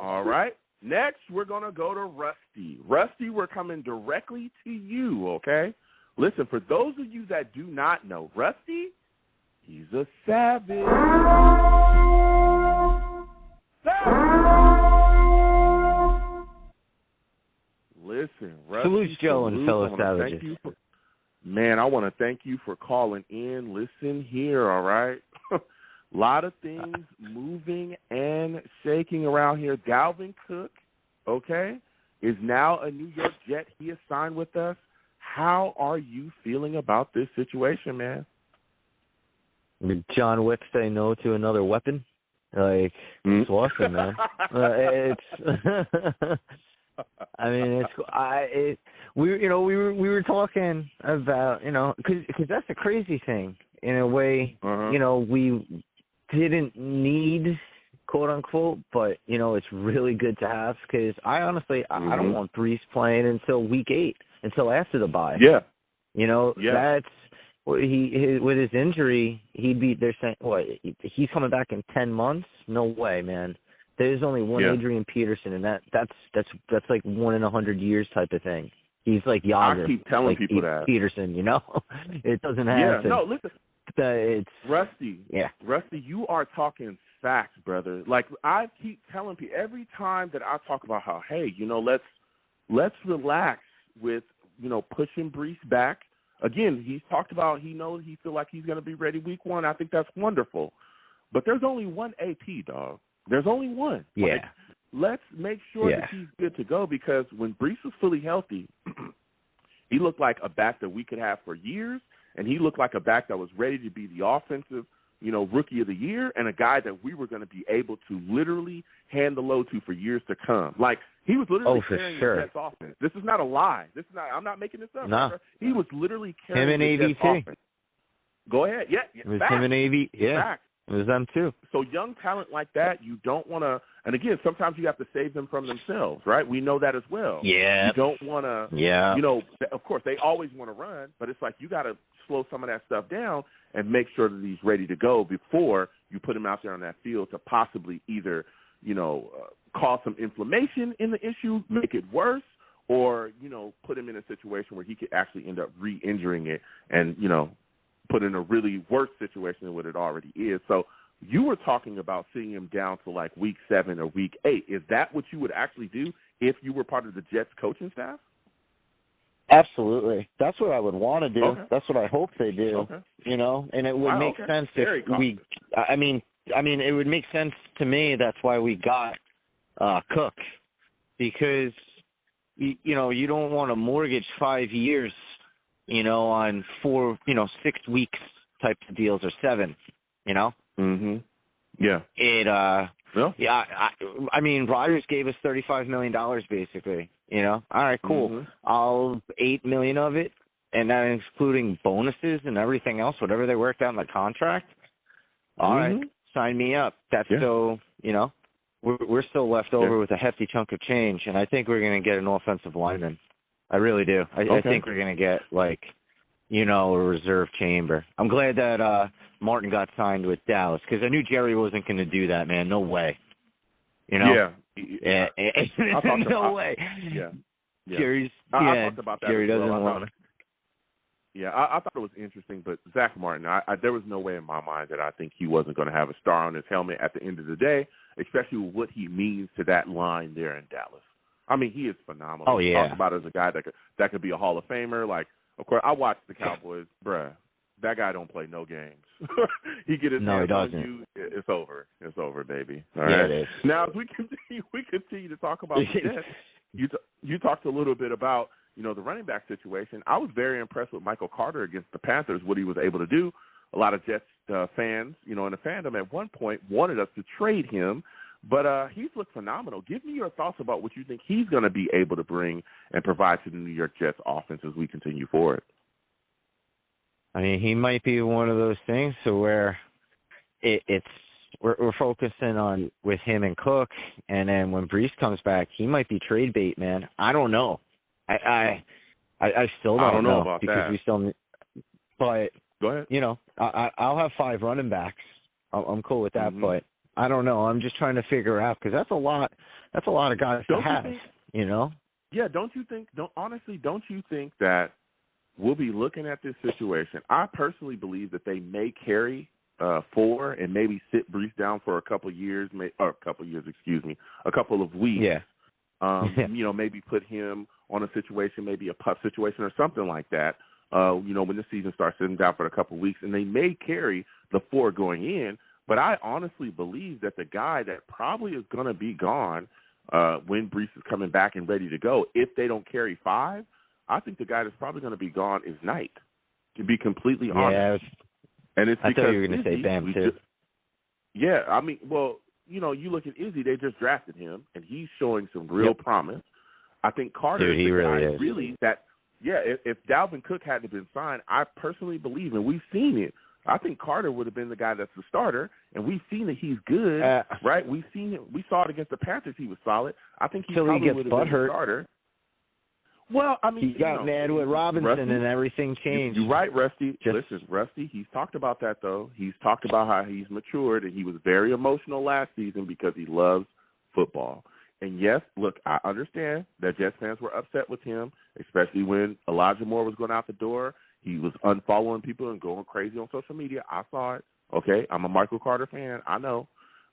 All right. Next, we're going to go to Rusty. Rusty, we're coming directly to you, okay? Listen, for those of you that do not know, Rusty, he's a savage. Listen, Rusty. Salute Joe and fellow savages. Man, I want to thank you for calling in. Listen here, all right? A lot of things moving and shaking around here. Dalvin Cook, okay, is now a New York Jet. He is signed with us. How are you feeling about this situation, man? Did John Wick say no to another weapon? It's awesome, man. We were talking about, because that's the crazy thing in a way. We didn't need, quote unquote, but it's really good to have, because I honestly I don't want Brees playing until week 8, until after the bye. Yeah. That's what with his injury, they're saying, he's coming back in 10 months? No way, man. There's only one Adrian Peterson, and that's like 1 in 100 years type of thing. He's like Yager. I keep telling people that. Peterson, it doesn't happen. Yeah, no, listen. It's Rusty. Yeah. Rusty, you are talking facts, brother. Like, I keep telling people every time that I talk about how, hey, let's relax with, pushing Brees back. Again, he's talked about he feels like he's going to be ready week 1. I think that's wonderful. But there's only one AP, dog. There's only one. Yeah. Let's make sure that he's good to go, because when Brees was fully healthy, he looked like a back that we could have for years, and he looked like a back that was ready to be the offensive, rookie of the year, and a guy that we were going to be able to literally hand the load to for years to come. Like, he was literally carrying the Jets offense. This is not a lie. I'm not making this up. No. He was literally carrying him and the Jets AVT. offense. Go ahead. Yeah. It was him and AV. Yeah. Back. It was them too. So young talent like that, you don't want to, and again, sometimes you have to save them from themselves, right? We know that as well. Yeah. You don't want to, of course, they always want to run, but it's like you got to slow some of that stuff down and make sure that he's ready to go before you put him out there on that field to possibly either, cause some inflammation in the issue, make it worse, or, put him in a situation where he could actually end up re-injuring it and, put in a really worse situation than what it already is. So you were talking about seeing him down to like week 7 or week 8. Is that what you would actually do if you were part of the Jets coaching staff? Absolutely. That's what I would want to do. Okay. That's what I hope they do. Okay. And it would make sense if we – I mean, it would make sense to me. That's why we got Cook, because, you don't want to mortgage 5 years – on 4, 6 weeks type of deals, or 7, Mm-hmm. Yeah. I mean, Rodgers gave us $35 million basically, All right, cool. Mm-hmm. I'll $8 million of it, and that including bonuses and everything else, whatever they worked out in the contract. All right, sign me up. That's so, we're still left over with a hefty chunk of change, and I think we're going to get an offensive lineman. I really do. I think we're going to get, a reserve chamber. I'm glad that Martin got signed with Dallas, because I knew Jerry wasn't going to do that, man. No way. Yeah. No way. Yeah. Jerry's, I talked about that Jerry as well. doesn't want to. Yeah, I thought it was interesting, but Zach Martin, there was no way in my mind that I think he wasn't going to have a star on his helmet at the end of the day, especially with what he means to that line there in Dallas. I mean, he is phenomenal. Oh, yeah. Talk about it as a guy that could be a Hall of Famer. Like, of course, I watched the Cowboys. Bruh, that guy don't play no games. He get his hands on you, it's over. It's over, baby. All right? It is. Now, as we continue to talk about the Jets, you talked a little bit about, the running back situation. I was very impressed with Michael Carter against the Panthers, what he was able to do. A lot of Jets fans, in the fandom at one point wanted us to trade him, but he's looked phenomenal. Give me your thoughts about what you think he's going to be able to bring and provide to the New York Jets offense as we continue forward. I mean, he might be one of those things to where we're focusing on with him and Cook, and then when Brees comes back, he might be trade bait, man. I don't know. I still don't know about because that. we still. But go ahead. I'll have 5 running backs. I'm cool with that, but I don't know. I'm just trying to figure out because that's a lot. That's a lot of guys to have. Yeah. Don't you think that we'll be looking at this situation? I personally believe that they may carry 4 and maybe sit Brees down for a couple of weeks. Yeah. Maybe put him on a situation, maybe a puff situation or something like that, when the season starts, sitting down for a couple of weeks, and they may carry the 4 going in. But I honestly believe that the guy that probably is going to be gone when Brees is coming back and ready to go, if they don't carry 5, I think the guy that's probably going to be gone is Knight, to be completely honest. And it's I because thought you were going to say Bam, too. I mean, well, you look at Izzy, they just drafted him, and he's showing some real promise. I think Carter Dude, he really is. If Dalvin Cook hadn't been signed, I personally believe, and we've seen it, I think Carter would have been the guy that's the starter, and we've seen that he's good, right? We've seen it. We saw it against the Panthers. He was solid. I think he probably would have been the starter. Well, I mean, he got mad with Robinson, Rusty, and everything changed. You're right, Rusty. Listen, Rusty, he's talked about that, though. He's talked about how he's matured, and he was very emotional last season because he loves football. And, yes, look, I understand that Jets fans were upset with him, especially when Elijah Moore was going out the door. He was unfollowing people and going crazy on social media. I saw it. Okay, I'm a Michael Carter fan. I know.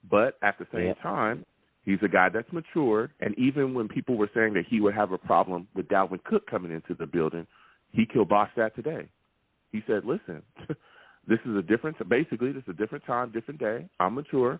But at the same time, he's a guy that's matured, and even when people were saying that he would have a problem with Dalvin Cook coming into the building, he killboshed that today. He said, listen, this is a different time, different day. I'm mature.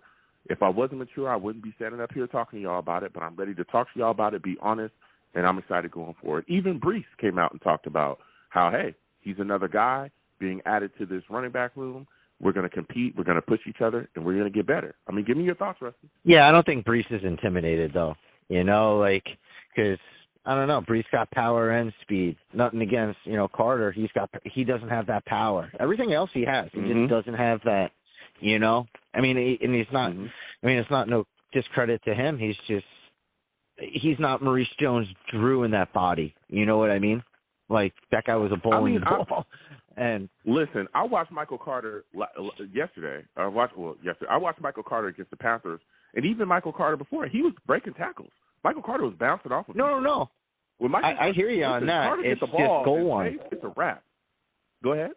If I wasn't mature, I wouldn't be standing up here talking to y'all about it, but I'm ready to talk to y'all about it, be honest, and I'm excited going forward. Even Brees came out and talked about how, hey, he's another guy being added to this running back room. We're going to compete, we're going to push each other, and we're going to get better. I mean, give me your thoughts, Rusty. Yeah, I don't think Brees is intimidated, though, because, I don't know, Brees got power and speed. Nothing against, Carter. He doesn't have that power. Everything else he has. He just doesn't have that, I mean, and he's not, I mean, it's not no discredit to him. He's not Maurice Jones-Drew in that body. You know what I mean? Like, that guy was a bowling ball. And listen, I watched Michael Carter yesterday. I watched Michael Carter against the Panthers, and even Michael Carter before, he was breaking tackles. Michael Carter was bouncing off of people. No. I hear you on that. Carter it's the ball, just goal line. It's a wrap. Go ahead.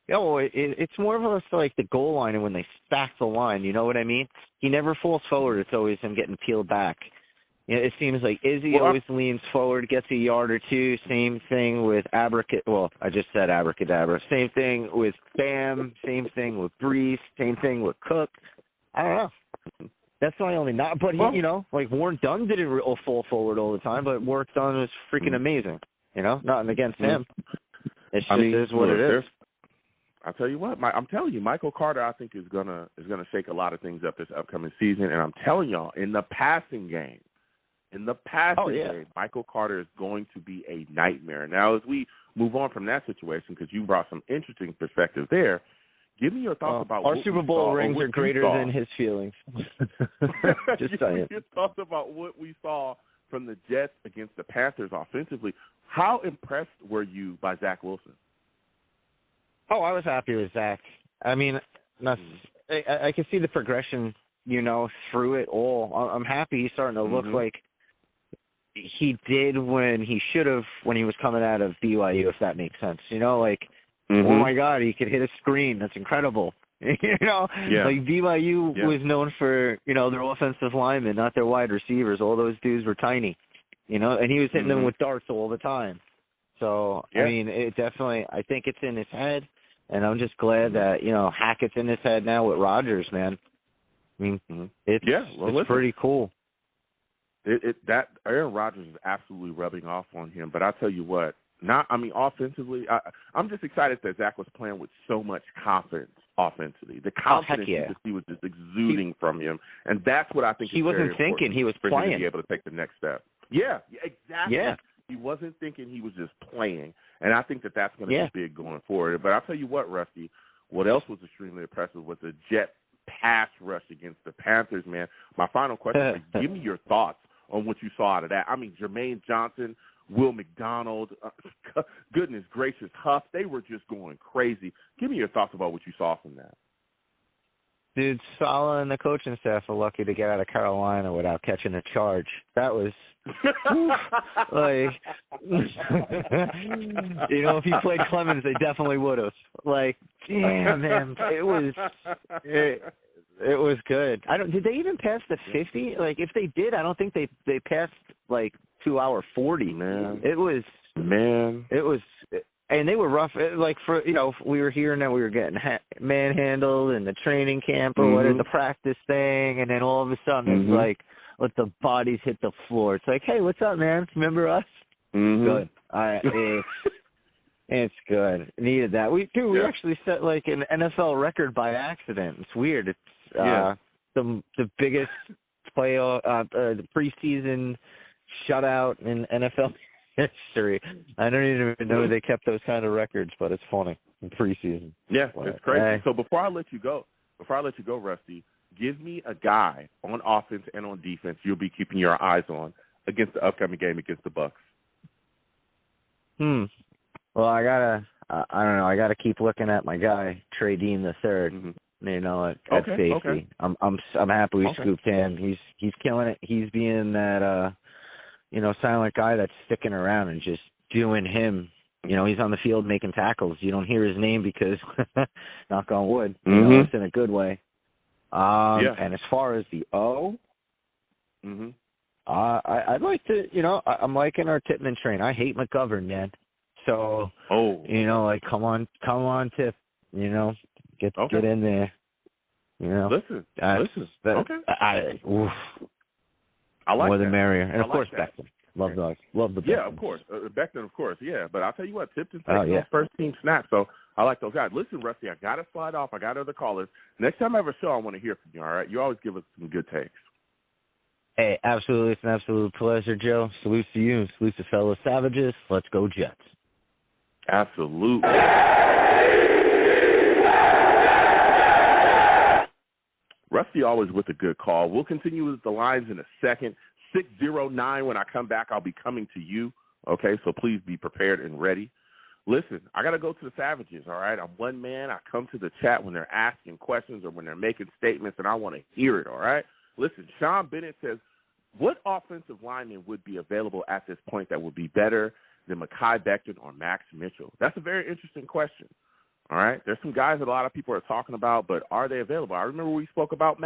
Yeah, well, it's more of us like the goal line and when they stack the line. You know what I mean? He never falls forward. It's always him getting peeled back. It seems like Izzy always leans forward, gets a yard or two. Same thing with Well, I just said abracadabra. Same thing with Bam. Same thing with Brees. Same thing with Cook. I don't know. That's my only not. But, like Warren Dunn didn't fall forward all the time, but Warren Dunn was freaking amazing. Nothing against him. It is what it is. I'll tell you what. I'm telling you, Michael Carter, I think, is gonna shake a lot of things up this upcoming season. And I'm telling y'all, in the passing game, Michael Carter is going to be a nightmare. Now, as we move on from that situation, because you brought some interesting perspective there, give me your thoughts about our Super Bowl rings are greater than his feelings. Just saying. Your thoughts about what we saw from the Jets against the Panthers offensively. How impressed were you by Zach Wilson? Oh, I was happy with Zach. I mean, I can see the progression, through it all. I'm happy he's starting to look like he did when he should have when he was coming out of BYU, if that makes sense. You know, like, oh my God, he could hit a screen. That's incredible. You know, like BYU was known for, you know, their offensive linemen, not their wide receivers. All those dudes were tiny, you know, and he was hitting them with darts all the time. So, I mean, it definitely, I think it's in his head, and I'm just glad that, you know, Hackett's in his head now with Rodgers, man. I mean, it's pretty cool. That Aaron Rodgers is absolutely rubbing off on him, but I'll tell you what, offensively, I'm just excited that Zach was playing with so much confidence offensively. The confidence you could see was just exuding from him, and that's what I think he wasn't thinking, he was playing. To be able to take the next step. Yeah, exactly. Yeah. He wasn't thinking, he was just playing, and I think that's going to be big going forward. But I'll tell you what, Rusty, what else was extremely impressive was the Jet pass rush against the Panthers, man. My final question is, give me your thoughts on what you saw out of that. I mean, Jermaine Johnson, Will McDonald, goodness gracious, Huff, they were just going crazy. Give me your thoughts about what you saw from that. Dude, Saleh and the coaching staff are lucky to get out of Carolina without catching a charge. That was, like, you know, if he played Clemens, they definitely would have. Like, damn, man, it was good. Did they even pass the 50? Like, if they did, I don't think they passed, like, 2-hour 40. Man. It was, and they were rough. Like, for, you know, we were hearing that we were getting manhandled in the training camp or whatever, the practice thing, and then all of a sudden it's like, let the bodies hit the floor. It's like, hey, what's up, man? Remember us? Good. It's good. Needed that. We actually set, like, an NFL record by accident. It's weird. It's the biggest the preseason shutout in NFL history. I don't even know they kept those kind of records, but it's funny in preseason. Yeah, it's crazy. So before I let you go, Rusty, give me a guy on offense and on defense you'll be keeping your eyes on against the upcoming game against the Bucs. Well, I gotta keep looking at my guy Trey Dean III. You know, at safety. Okay. I'm happy we scooped him. He's killing it. He's being that you know, silent guy that's sticking around and just doing him. You know, he's on the field making tackles. You don't hear his name because, knock on wood, you know, it's in a good way. And as far as the O, I'd like to, you know, I'm liking our Tippmann train. I hate McGovern, man. So, you know, like, come on, Tip, you know, get in there. You know, listen. I like more that. the merrier, and of course that. Becton. Love the Becton. Yeah, of course, Becton, of course, yeah. But I'll tell you what, Tipton's taking those first team snaps, so I like those guys. Listen, Rusty, I got to slide off. I got other callers. Next time I have a show, I want to hear from you. All right, you always give us some good takes. Hey, absolutely, it's an absolute pleasure, Joe. Salute to you, salute to fellow Savages. Let's go Jets. Absolutely. Rusty always with a good call. We'll continue with the lines in a second. 609, when I come back, I'll be coming to you, okay? So please be prepared and ready. Listen, I got to go to the Savages, all right? I'm one man. I come to the chat when they're asking questions or when they're making statements, and I want to hear it, all right? Listen, Sean Bennett says, what offensive lineman would be available at this point that would be better than Mekhi Becton or Max Mitchell? That's a very interesting question. All right, there's some guys that a lot of people are talking about, but are they available? I remember we spoke about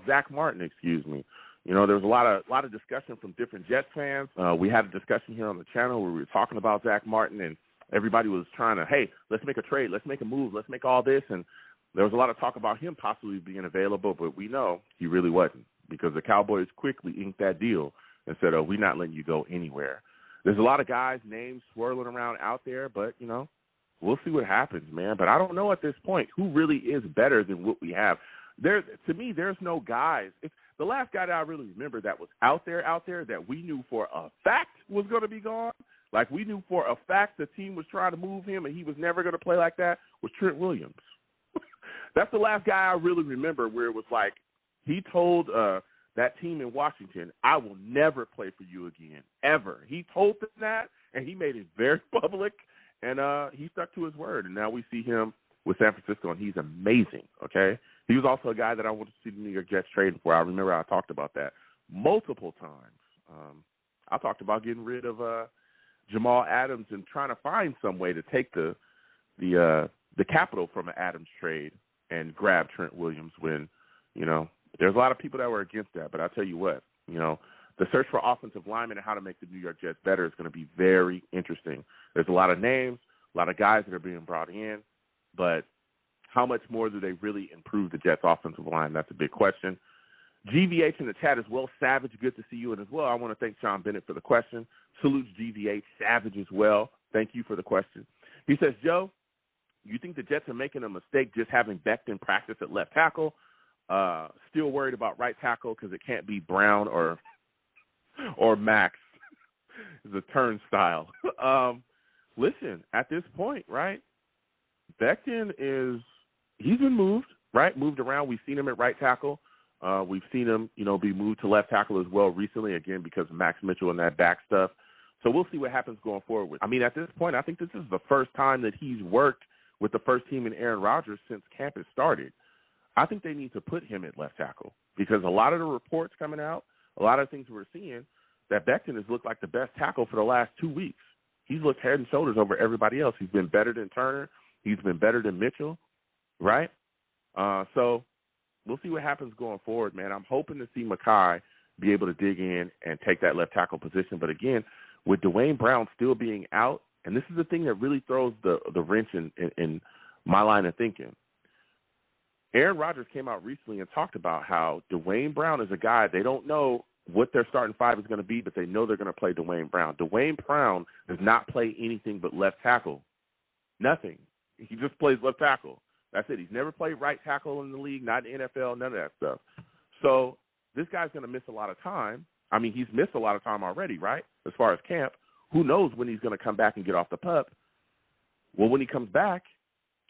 Zach Martin, excuse me. You know, there was a lot of discussion from different Jets fans. We had a discussion here on the channel where we were talking about Zach Martin, and everybody was trying to, hey, let's make a trade, let's make a move, let's make all this. And there was a lot of talk about him possibly being available, but we know he really wasn't because the Cowboys quickly inked that deal and said, we're not letting you go anywhere. There's a lot of guys' names swirling around out there, but, you know, we'll see what happens, man. But I don't know at this point who really is better than what we have. To me, there's no guys. The last guy that I really remember that was out there that we knew for a fact was going to be gone, like we knew for a fact the team was trying to move him and he was never going to play like that, was Trent Williams. That's the last guy I really remember where it was like he told that team in Washington, I will never play for you again, ever. He told them that, and he made it very public. And he stuck to his word, and now we see him with San Francisco, and he's amazing, okay? He was also a guy that I wanted to see the New York Jets trading for. I remember I talked about that multiple times. I talked about getting rid of Jamal Adams and trying to find some way to take the capital from an Adams trade and grab Trent Williams when, there's a lot of people that were against that. But I'll tell you what, the search for offensive linemen and how to make the New York Jets better is going to be very interesting. There's a lot of names, a lot of guys that are being brought in, but how much more do they really improve the Jets' offensive line? That's a big question. GVH in the chat as well. Savage, good to see you in as well. I want to thank Sean Bennett for the question. Salutes GVH. Savage as well. Thank you for the question. He says, Joe, you think the Jets are making a mistake just having Becton practice at left tackle? Still worried about right tackle because it can't be Brown or Max. It's a turnstile. Listen, at this point, right, Becton he's been moved, right? Moved around. We've seen him at right tackle. We've seen him, be moved to left tackle as well recently, again, because of Max Mitchell and that back stuff. So we'll see what happens going forward. I mean, at this point, I think this is the first time that he's worked with the first team in Aaron Rodgers since camp has started. I think they need to put him at left tackle because a lot of the reports coming out, a lot of things we're seeing, that Becton has looked like the best tackle for the last 2 weeks. He's looked head and shoulders over everybody else. He's been better than Turner. He's been better than Mitchell, right? So we'll see what happens going forward, man. I'm hoping to see Mekhi be able to dig in and take that left tackle position. But, again, with Dwayne Brown still being out, and this is the thing that really throws the wrench in my line of thinking. Aaron Rodgers came out recently and talked about how Dwayne Brown is a guy, they don't know what their starting five is going to be, but they know they're going to play Dwayne Brown. Dwayne Brown does not play anything but left tackle. Nothing. He just plays left tackle. That's it. He's never played right tackle in the league, not in the NFL, none of that stuff. So this guy's going to miss a lot of time. I mean, he's missed a lot of time already, right, as far as camp. Who knows when he's going to come back and get off the pup? Well, when he comes back,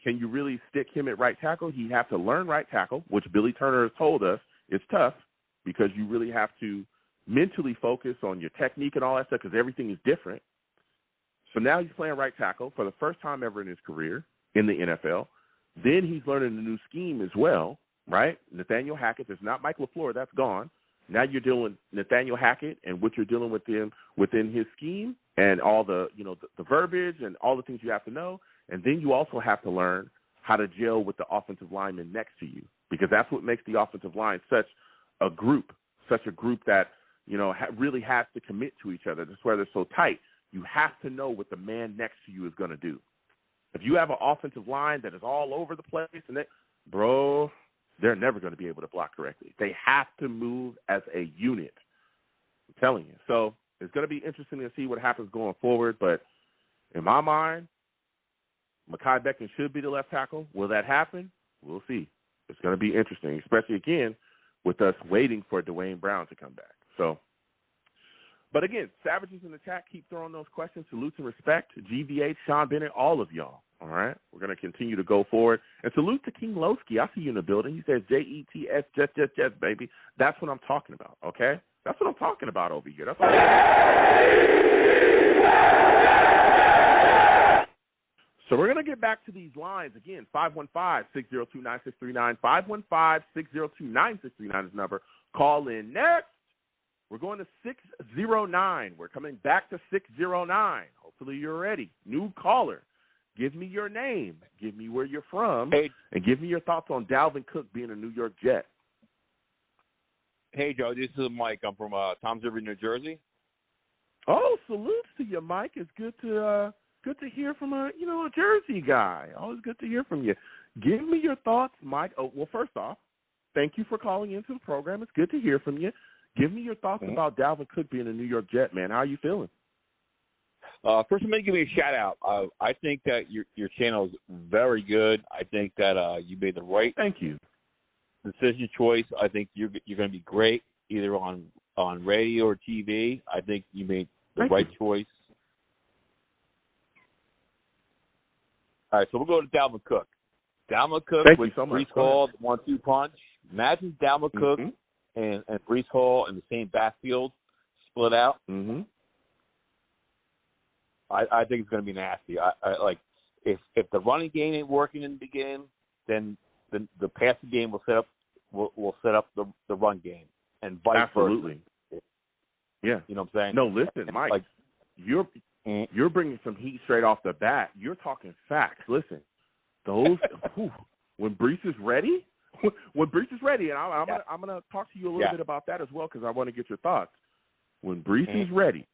can you really stick him at right tackle? He has to learn right tackle, which Billy Turner has told us is tough because you really have to mentally focus on your technique and all that stuff because everything is different. So now he's playing right tackle for the first time ever in his career in the NFL. Then he's learning a new scheme as well, right? Nathaniel Hackett, there's not Mike LaFleur, that's gone. Now you're dealing with Nathaniel Hackett and what you're dealing with him within his scheme and all the, the verbiage and all the things you have to know. And then you also have to learn how to gel with the offensive lineman next to you because that's what makes the offensive line such a group that, really has to commit to each other. That's why they're so tight. You have to know what the man next to you is going to do. If you have an offensive line that is all over the place, they're never going to be able to block correctly. They have to move as a unit. I'm telling you. So it's going to be interesting to see what happens going forward. But in my mind, Mekhi Becton should be the left tackle. Will that happen? We'll see. It's going to be interesting, especially, again, with us waiting for Dwayne Brown to come back. So, but again, Savages in the chat, keep throwing those questions. Salute and respect. GVH, Sean Bennett, all of y'all. All right? We're going to continue to go forward. And salute to King Lowski. I see you in the building. He says Jets, Jets, baby. That's what I'm talking about, okay? That's what I'm talking about over here. That's what So we're going to get back to these lines. Again, 515-602-9639. 515-602-9639 is the number. Call in next. We're going to 609. We're coming back to 609. Hopefully you're ready. New caller. Give me your name. Give me where you're from. Hey. And give me your thoughts on Dalvin Cook being a New York Jet. Hey, Joe. This is Mike. I'm from Toms River, New Jersey. Oh, salutes to you, Mike. It's good to hear from a Jersey guy. Always good to hear from you. Give me your thoughts, Mike. Oh, well, first off, thank you for calling into the program. It's good to hear from you. Give me your thoughts about Dalvin Cook being a New York Jet, man. How are you feeling? First, I'm going to give you a shout-out. I think that your channel is very good. I think that you made the right decision choice. I think you're going to be great either on radio or TV. I think you made the right choice. All right, so we'll go to Dalvin Cook. Dalvin Cook with Breece Hall, the 1-2 punch. Imagine Dalvin Cook and Breece Hall in the same backfield, split out. Mm-hmm. I think it's going to be nasty. I like if the running game ain't working in the beginning, then the passing game will set up the run game and vice versa. Yeah. You know what I'm saying? No, listen, Mike, Like, you're bringing some heat straight off the bat. You're talking facts. Listen, those when Brees is ready, and I'm gonna talk to you a little bit about that as well because I want to get your thoughts. When Brees is ready,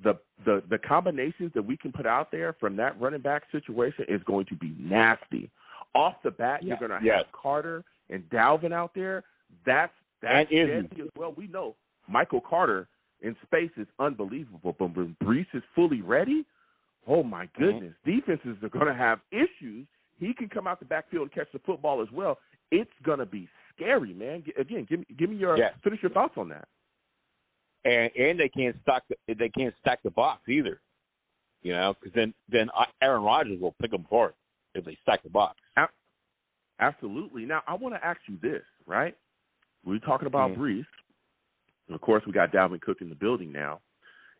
the combinations that we can put out there from that running back situation is going to be nasty. Off the bat, you're going to have Carter and Dalvin out there. That's nasty as well. We know Michael Carter in space is unbelievable, but when Brees is fully ready, oh my goodness, defenses are going to have issues. He can come out the backfield and catch the football as well. It's going to be scary, man. Again, give me your finish your thoughts on that. And they can't stack the box either, you know, because then Aaron Rodgers will pick them apart if they stack the box. Absolutely. Now I want to ask you this, right? We're talking about Brees, and of course we got Dalvin Cook in the building now.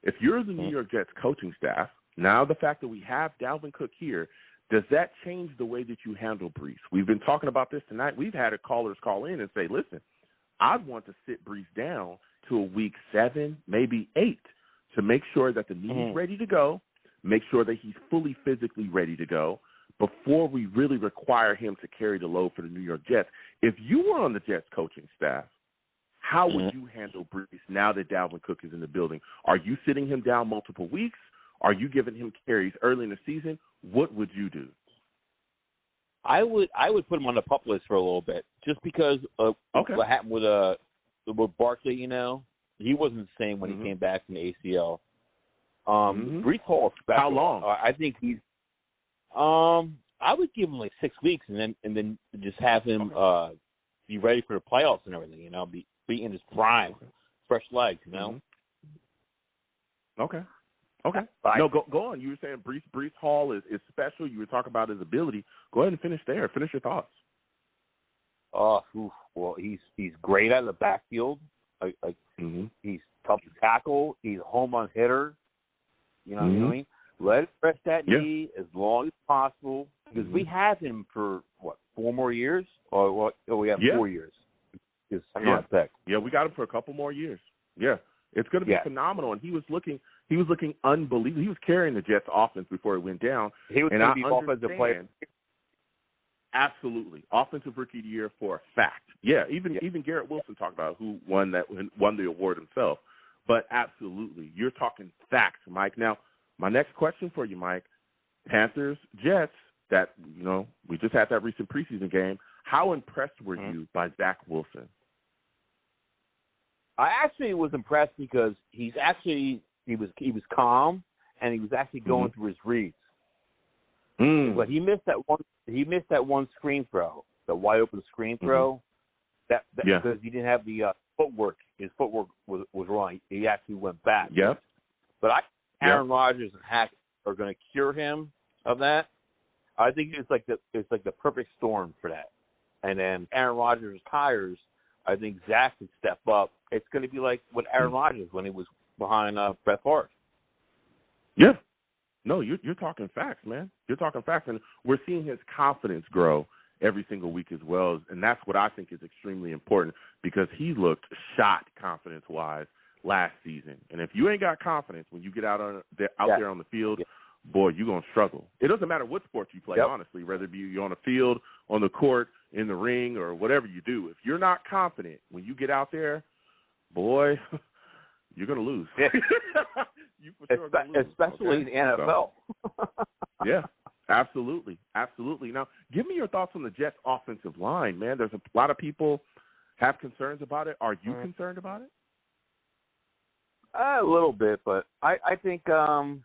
If you're the New York Jets coaching staff, now the fact that we have Dalvin Cook here, does that change the way that you handle Brees? We've been talking about this tonight. We've had callers call in and say, listen, I want to sit Brees down to a week 7, maybe 8, to make sure that the knee's ready to go, make sure that he's fully physically ready to go before we really require him to carry the load for the New York Jets. If you were on the Jets coaching staff, how would you handle Brees now that Dalvin Cook is in the building? Are you sitting him down multiple weeks? Are you giving him carries early in the season? What would you do? I would put him on the PUP list for a little bit, just because of what happened with Barkley. You know, he wasn't the same when he came back from the ACL. Brees Hall, how long? I think he's. I would give him like 6 weeks, and then just have him be ready for the playoffs and everything. You know, be in his prime, fresh legs. You know. Okay. No, go on. You were saying Brees Hall is special. You were talking about his ability. Go ahead and finish there. Finish your thoughts. Well, he's great out of the backfield. He's tough to tackle. He's a home run hitter. You know what I mean? Let it rest that knee as long as possible because we have him for 4 more years, or what? We have 4 years. We got him for a couple more years. Yeah. It's going to be phenomenal, and he was looking unbelievable. He was carrying the Jets' offense before it went down. He was going to be offensive player. Absolutely, offensive rookie of the year for a fact. Yeah, even Garrett Wilson talked about who won the award himself. But absolutely, you're talking facts, Mike. Now, my next question for you, Mike: Panthers, Jets. That we just had that recent preseason game. How impressed were you by Zach Wilson? I actually was impressed because he was calm and he was actually going through his reads. But he missed that one screen throw, the wide open screen throw. That because he didn't have the footwork. His footwork was wrong. He actually went back. Yep. But Aaron Rodgers and Hackett are going to cure him of that. I think it's like the perfect storm for that. And then Aaron Rodgers retires. I think Zach can step up. It's going to be like with Aaron Rodgers when he was behind Brett Favre. Yeah. No, you're talking facts, man. You're talking facts. And we're seeing his confidence grow every single week as well. And that's what I think is extremely important because he looked shot confidence-wise last season. And if you ain't got confidence when you get out there on the field, boy, you're going to struggle. It doesn't matter what sport you play, honestly, whether it be you're on the field, on the court, in the ring, or whatever you do. If you're not confident when you get out there, boy, you're going to lose. You for sure gonna lose, especially in the NFL. Yeah, absolutely. Now, give me your thoughts on the Jets' offensive line, man. There's a lot of people have concerns about it. Are you concerned about it? A little bit, but I think I'm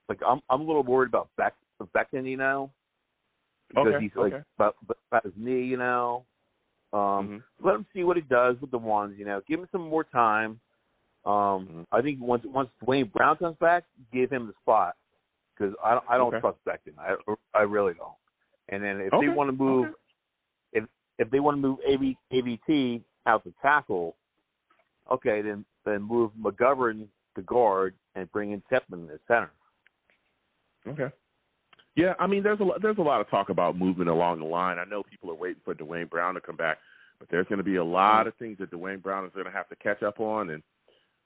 a little worried about Becton, you know, because he's about his knee, you know. Let him see what he does with the ones, you know. Give him some more time. I think once Dwayne Brown comes back, give him the spot because I don't trust Becton. I really don't. And then if they want to move, if they want to move AVT out to tackle, then move McGovern to guard and bring in Tepman to center. Okay. Yeah, I mean, there's a lot of talk about movement along the line. I know people are waiting for Dwayne Brown to come back, but there's going to be a lot of things that Dwayne Brown is going to have to catch up on, and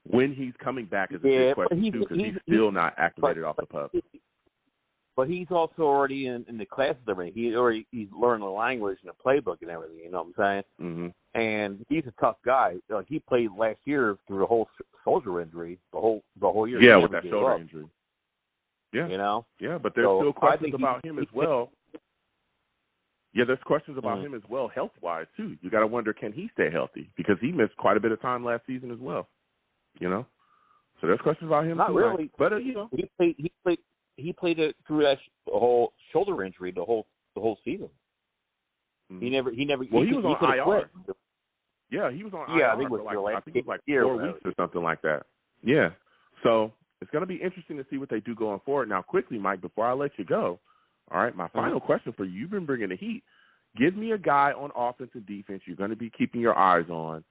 When he's coming back is a big question, too, because he's still not activated off the pup. But he's also already in the classes already. He's learned the language and the playbook and everything. You know what I'm saying? Mm-hmm. And he's a tough guy. Like, he played last year through the whole shoulder injury, the whole year. Yeah, with that shoulder injury. Yeah. You know? Yeah, but there's still questions about him as well. Yeah, there's questions about him as well, health-wise, too. You got to wonder, can he stay healthy? Because he missed quite a bit of time last season as well. You know? So there's questions about him, Not too. really. But, you know. He played it through that whole shoulder injury the whole season. He never. Well, he was on IR. Quit. Yeah, he was on IR. I think it was like 4 weeks or something like that. Yeah. So it's going to be interesting to see what they do going forward. Now, quickly, Mike, before I let you go, all right, my final question for you. You've been bringing the heat. Give me a guy on offense and defense you're going to be keeping your eyes on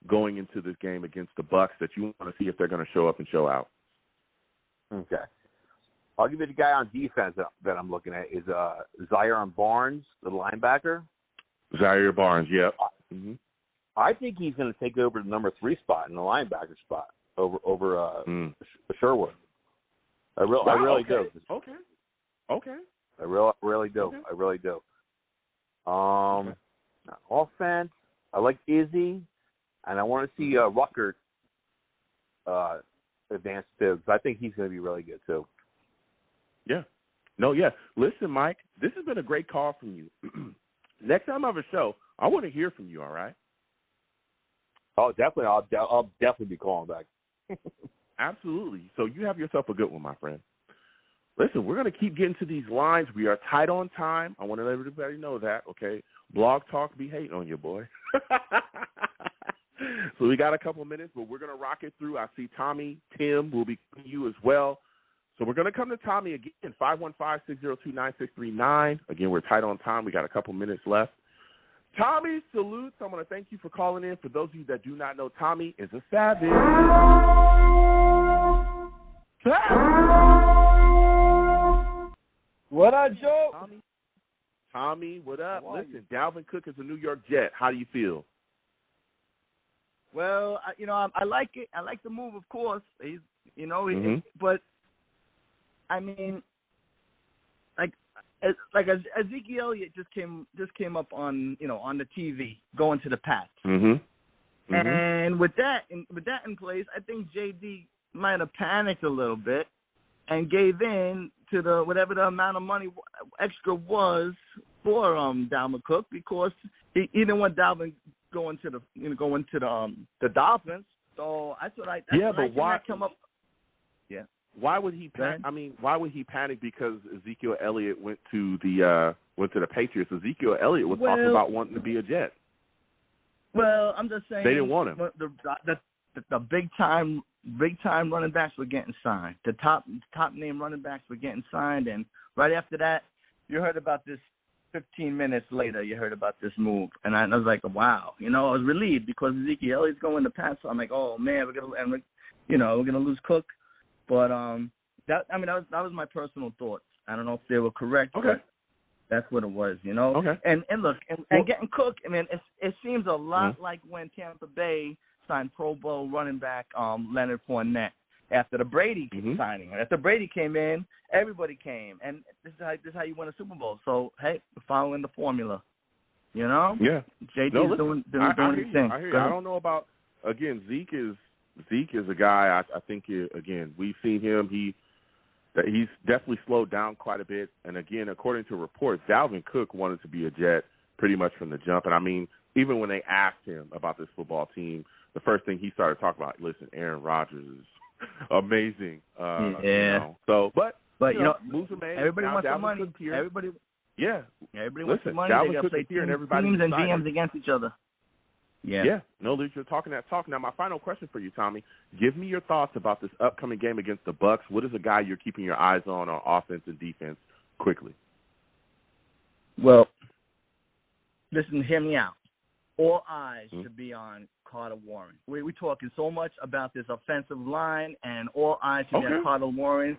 going into this game against the Bucs that you want to see if they're going to show up and show out. Okay. I'll give you the guy on defense that I'm looking at is Zion Barnes, the linebacker. Zaire Barnes, yep. Mm-hmm. I think he's going to take over the number 3 spot in the linebacker spot over Sherwood. I really do. Okay. I really do. Okay. I really do. Offense, I like Izzy, and I want to see Rucker advance too, because I think he's going to be really good too. Yeah. No, yeah. Listen, Mike, this has been a great call from you. Next time I have a show, I want to hear from you, all right? Oh, definitely. I'll definitely be calling back. Absolutely. So you have yourself a good one, my friend. Listen, we're going to keep getting to these lines. We are tight on time. I want to let everybody know that, okay? Blog Talk be hating on you, boy. So we got a couple minutes, but we're going to rock it through. I see Tommy, Tim will be with you as well. So we're going to come to Tommy again, 515-602-9639. Again, we're tight on time. We got a couple minutes left. Tommy salutes. I want to thank you for calling in. For those of you that do not know, Tommy is a savage. What up, Joe? Tommy, what up? Listen, Dalvin Cook is a New York Jet. How do you feel? Well, I like it. I like the move, of course. He's, but I mean, like Ezekiel Elliott just came up on the TV going to the Pats, and with that in place, I think JD might have panicked a little bit and gave in to the whatever the amount of money extra was for Dalvin Cook, because he didn't want Dalvin going to the Dolphins. So but why come up? Yeah. Why would he panic? I mean, why would he panic because Ezekiel Elliott went to the Patriots? Ezekiel Elliott was talking about wanting to be a Jet. Well, I'm just saying they didn't want him. The big time running backs were getting signed. The top name running backs were getting signed, and right after that, you heard about this. 15 minutes later, you heard about this move, and I was like, wow. I was relieved because Ezekiel Elliott's going to pass. So I'm like, oh man, we're gonna lose Cook. But that was my personal thoughts. I don't know if they were correct. Okay. But that's what it was, Okay. And look, and getting Cook. I mean, it seems a lot like when Tampa Bay signed Pro Bowl running back Leonard Fournette after the Brady signing. After Brady came in, everybody came, and this is how you win a Super Bowl. So hey, we're following the formula, Yeah. JD's doing his thing. I hear you. I don't know about again. Zeke is a guy. I think again we've seen him. He's definitely slowed down quite a bit. And again, according to reports, Dalvin Cook wanted to be a Jet pretty much from the jump. And I mean, even when they asked him about this football team, the first thing he started talking about, listen, Aaron Rodgers is amazing. So, but moves are made. Everybody now, wants Dalvin the money. Cook here. Everybody wants the money. Dalvin They got to play here and teams everybody's and excited. GMs against each other. Yeah. No, you're talking that talk. Now, my final question for you, Tommy. Give me your thoughts about this upcoming game against the Bucs. What is a guy you're keeping your eyes on offense and defense quickly? Well, listen, hear me out. All eyes should be on Carter Warren. We're talking so much about this offensive line, and all eyes should be on Carter Warren.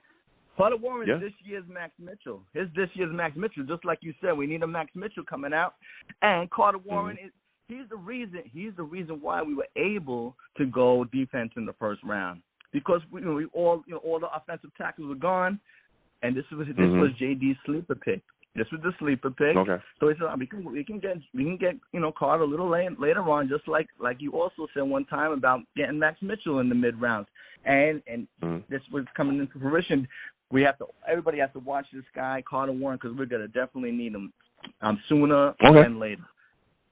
Carter Warren is this year's Max Mitchell. Just like you said, we need a Max Mitchell coming out. And Carter Warren he's the reason why we were able to go defense in the first round, because all the offensive tackles were gone, and this was JD's sleeper pick. This was the sleeper pick. Okay. So he said we can get Carter a little later on, just like you also said one time about getting Max Mitchell in the mid rounds, and this was coming into fruition. Everybody has to watch this guy Carter Warren, because we're gonna definitely need him sooner than later.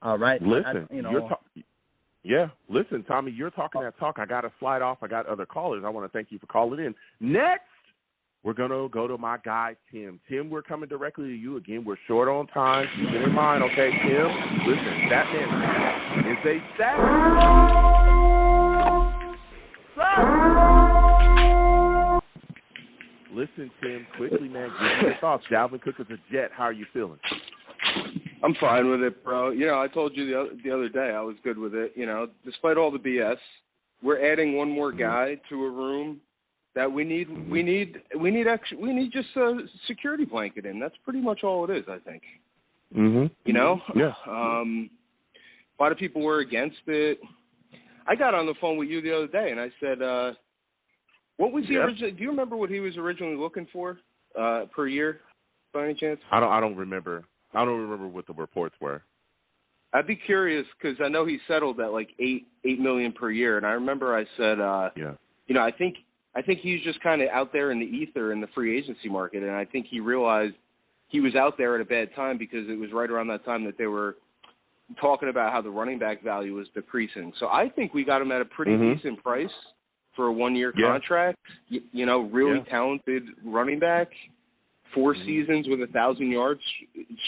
All right. Listen, listen, Tommy, you're talking that talk. I got to slide off. I got other callers. I want to thank you for calling in. Next, we're going to go to my guy, Tim. Tim, we're coming directly to you again. We're short on time. Keep it in mind, okay, Tim? Listen, that man is a Listen, Tim, quickly, man, give me your thoughts. Dalvin Cook is a Jet. How are you feeling? I'm fine with it, bro. I told you the other day I was good with it. Despite all the BS, we're adding one more guy to a room that we need just a security blanket in. That's pretty much all it is, I think. Yeah. A lot of people were against it. I got on the phone with you the other day and I said, what was he originally? Do you remember what he was originally looking for per year, by any chance? I don't remember. I don't remember what the reports were. I'd be curious because I know he settled at like $8 million per year, and I remember I said, I think he's just kind of out there in the ether in the free agency market, and I think he realized he was out there at a bad time because it was right around that time that they were talking about how the running back value was decreasing. So I think we got him at a pretty decent price for a 1-year contract. Really talented running back. 4 seasons with 1,000 yards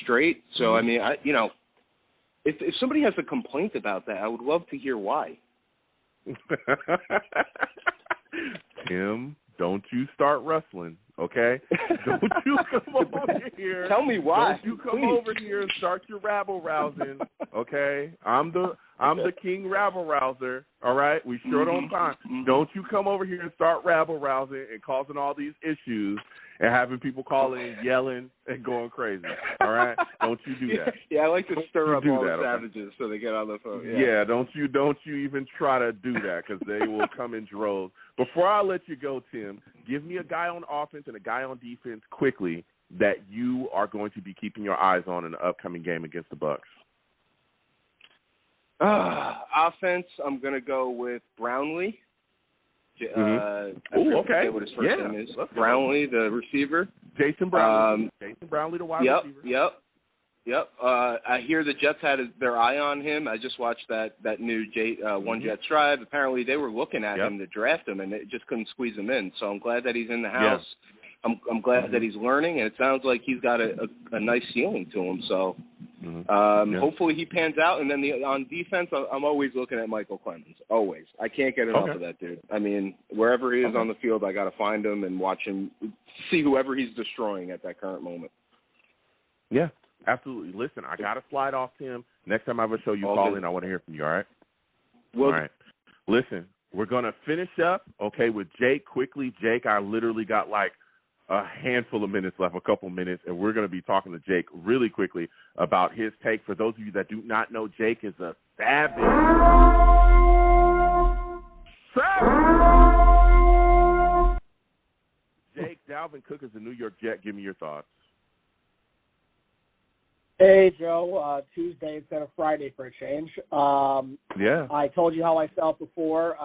straight. So, I mean, if somebody has a complaint about that, I would love to hear why. Tim, don't you start wrestling, okay? Don't you come over here. Tell me why. Don't you come over here and start your rabble rousing, okay? I'm the king rabble rouser, all right? We short on time. Don't you come over here and start rabble rousing and causing all these issues and having people calling, yelling, and going crazy, all right? Don't you do that. Yeah, I like to stir up all the savages so they get on the phone. Yeah, don't you even try to do that because they will come in droves. Before I let you go, Tim, give me a guy on offense and a guy on defense quickly that you are going to be keeping your eyes on in the upcoming game against the Bucs. Offense, I'm going to go with Brownlee. Okay. What his first name is. Brownlee, the receiver. Jason Brownlee. Jason Brownlee, the wide receiver. Yep. I hear the Jets had their eye on him. I just watched that new One Jets Drive. Apparently, they were looking at him to draft him, and they just couldn't squeeze him in. So I'm glad that he's in the house. I'm glad that he's learning, and it sounds like he's got a nice ceiling to him. So hopefully he pans out. And then on defense, I'm always looking at Michael Clemens. Always. I can't get enough of that dude. I mean, wherever he is on the field, I got to find him and watch him, see whoever he's destroying at that current moment. Yeah, absolutely. Listen, I got to slide off, Tim. Next time I have a show, you call in. I want to hear from you, all right? All right. Listen, we're going to finish up, with Jake quickly. Jake, I literally got like a handful of minutes left, a couple minutes, and we're going to be talking to Jake really quickly about his take. For those of you that do not know, Jake is a savage. Jake, Dalvin Cook is a New York Jet. Give me your thoughts. Hey, Joe. Tuesday instead of Friday for a change. I told you how I felt before.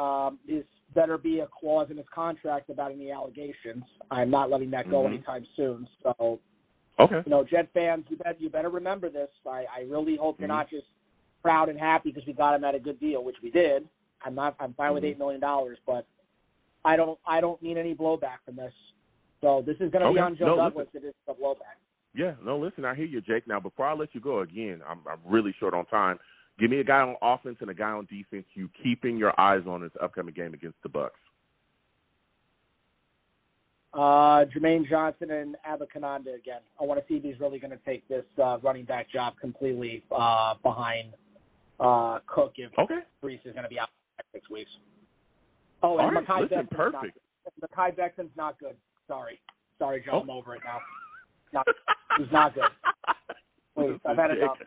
This better be a clause in his contract about any allegations. I'm not letting that go anytime soon. So, Jet fans, you better remember this. I really hope you're not just proud and happy because we got him at a good deal, which we did. I'm fine with $8 million, but I don't need any blowback from this. So this is going to be on Joe Douglas. It is a blowback. Yeah, no, listen, I hear you, Jake. Now, before I let you go again, I'm really short on time. Give me a guy on offense and a guy on defense you keeping your eyes on this upcoming game against the Bucs. Jermaine Johnson and Abakananda again. I want to see if he's really going to take this running back job completely behind Cook if Brees is going to be out for 6 weeks. Oh, and Mekhi Becton's not good. Sorry, Joe, I'm over it now. He's not good. Please, I've had enough.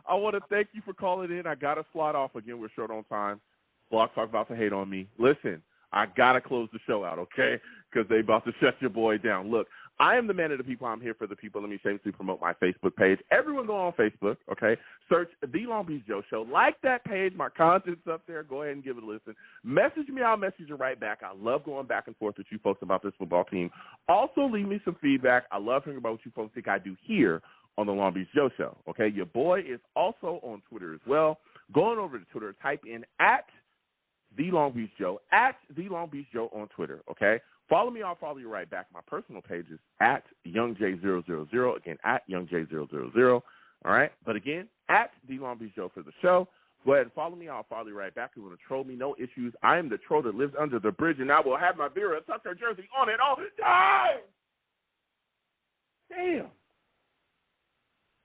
I want to thank you for calling in. I got to slide off again. We're short on time. Blog Talk about to hate on me. Listen, I got to close the show out, okay, because they about to shut your boy down. Look, I am the man of the people. I'm here for the people. Let me shamelessly promote my Facebook page. Everyone go on Facebook, okay? Search The Long Beach Joe Show. Like that page. My content's up there. Go ahead and give it a listen. Message me. I'll message you right back. I love going back and forth with you folks about this football team. Also, leave me some feedback. I love hearing about what you folks think I do here on The Long Beach Joe Show, okay? Your boy is also on Twitter as well. Going over to Twitter, type in at The Long Beach Joe, at The Long Beach Joe on Twitter, okay? Follow me, I'll follow you right back. My personal page is at YoungJ000, again, at YoungJ000, all right? But again, at The Long Beach Joe for the show. Go ahead and follow me, I'll follow you right back. You want to troll me, no issues. I am the troll that lives under the bridge, and I will have my Vera Tucker jersey on it all the time. Damn.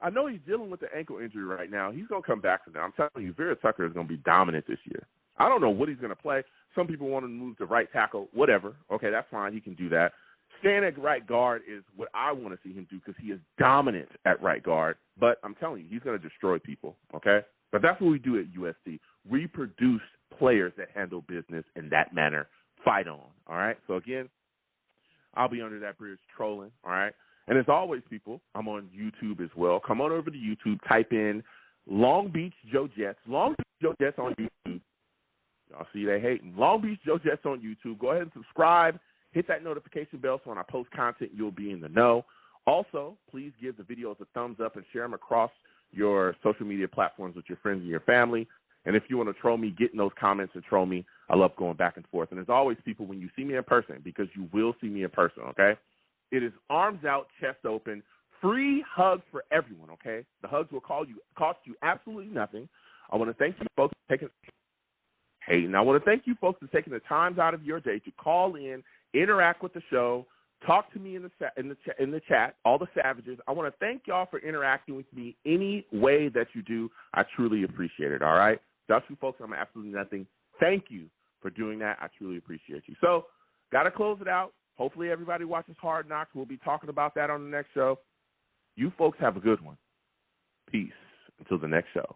I know he's dealing with the ankle injury right now. He's going to come back from that. I'm telling you, Vera Tucker is going to be dominant this year. I don't know what he's going to play. Some people want to move to right tackle, whatever. Okay, that's fine. He can do that. Staying at right guard is what I want to see him do because he is dominant at right guard. But I'm telling you, he's going to destroy people, okay? But that's what we do at USC. We produce players that handle business in that manner. Fight on, all right? So, again, I'll be under that bridge trolling, all right? And as always, people, I'm on YouTube as well. Come on over to YouTube. Type in Long Beach Joe Jets. Long Beach Joe Jets on YouTube. Y'all see they hating. Long Beach Joe Jets on YouTube. Go ahead and subscribe. Hit that notification bell so when I post content, you'll be in the know. Also, please give the videos a thumbs up and share them across your social media platforms with your friends and your family. And if you want to troll me, get in those comments and troll me. I love going back and forth. And as always, people, when you see me in person, because you will see me in person, okay, it is arms out, chest open, free hugs for everyone, okay? The hugs will cost you absolutely nothing. I want to thank you folks for taking and I want to thank you folks for taking the time out of your day to call in, interact with the show, talk to me in the chat, all the savages. I want to thank y'all for interacting with me any way that you do. I truly appreciate it, all right? That's you folks, I'm absolutely nothing. Thank you for doing that. I truly appreciate you. So, got to close it out. Hopefully everybody watches Hard Knocks. We'll be talking about that on the next show. You folks have a good one. Peace. Until the next show.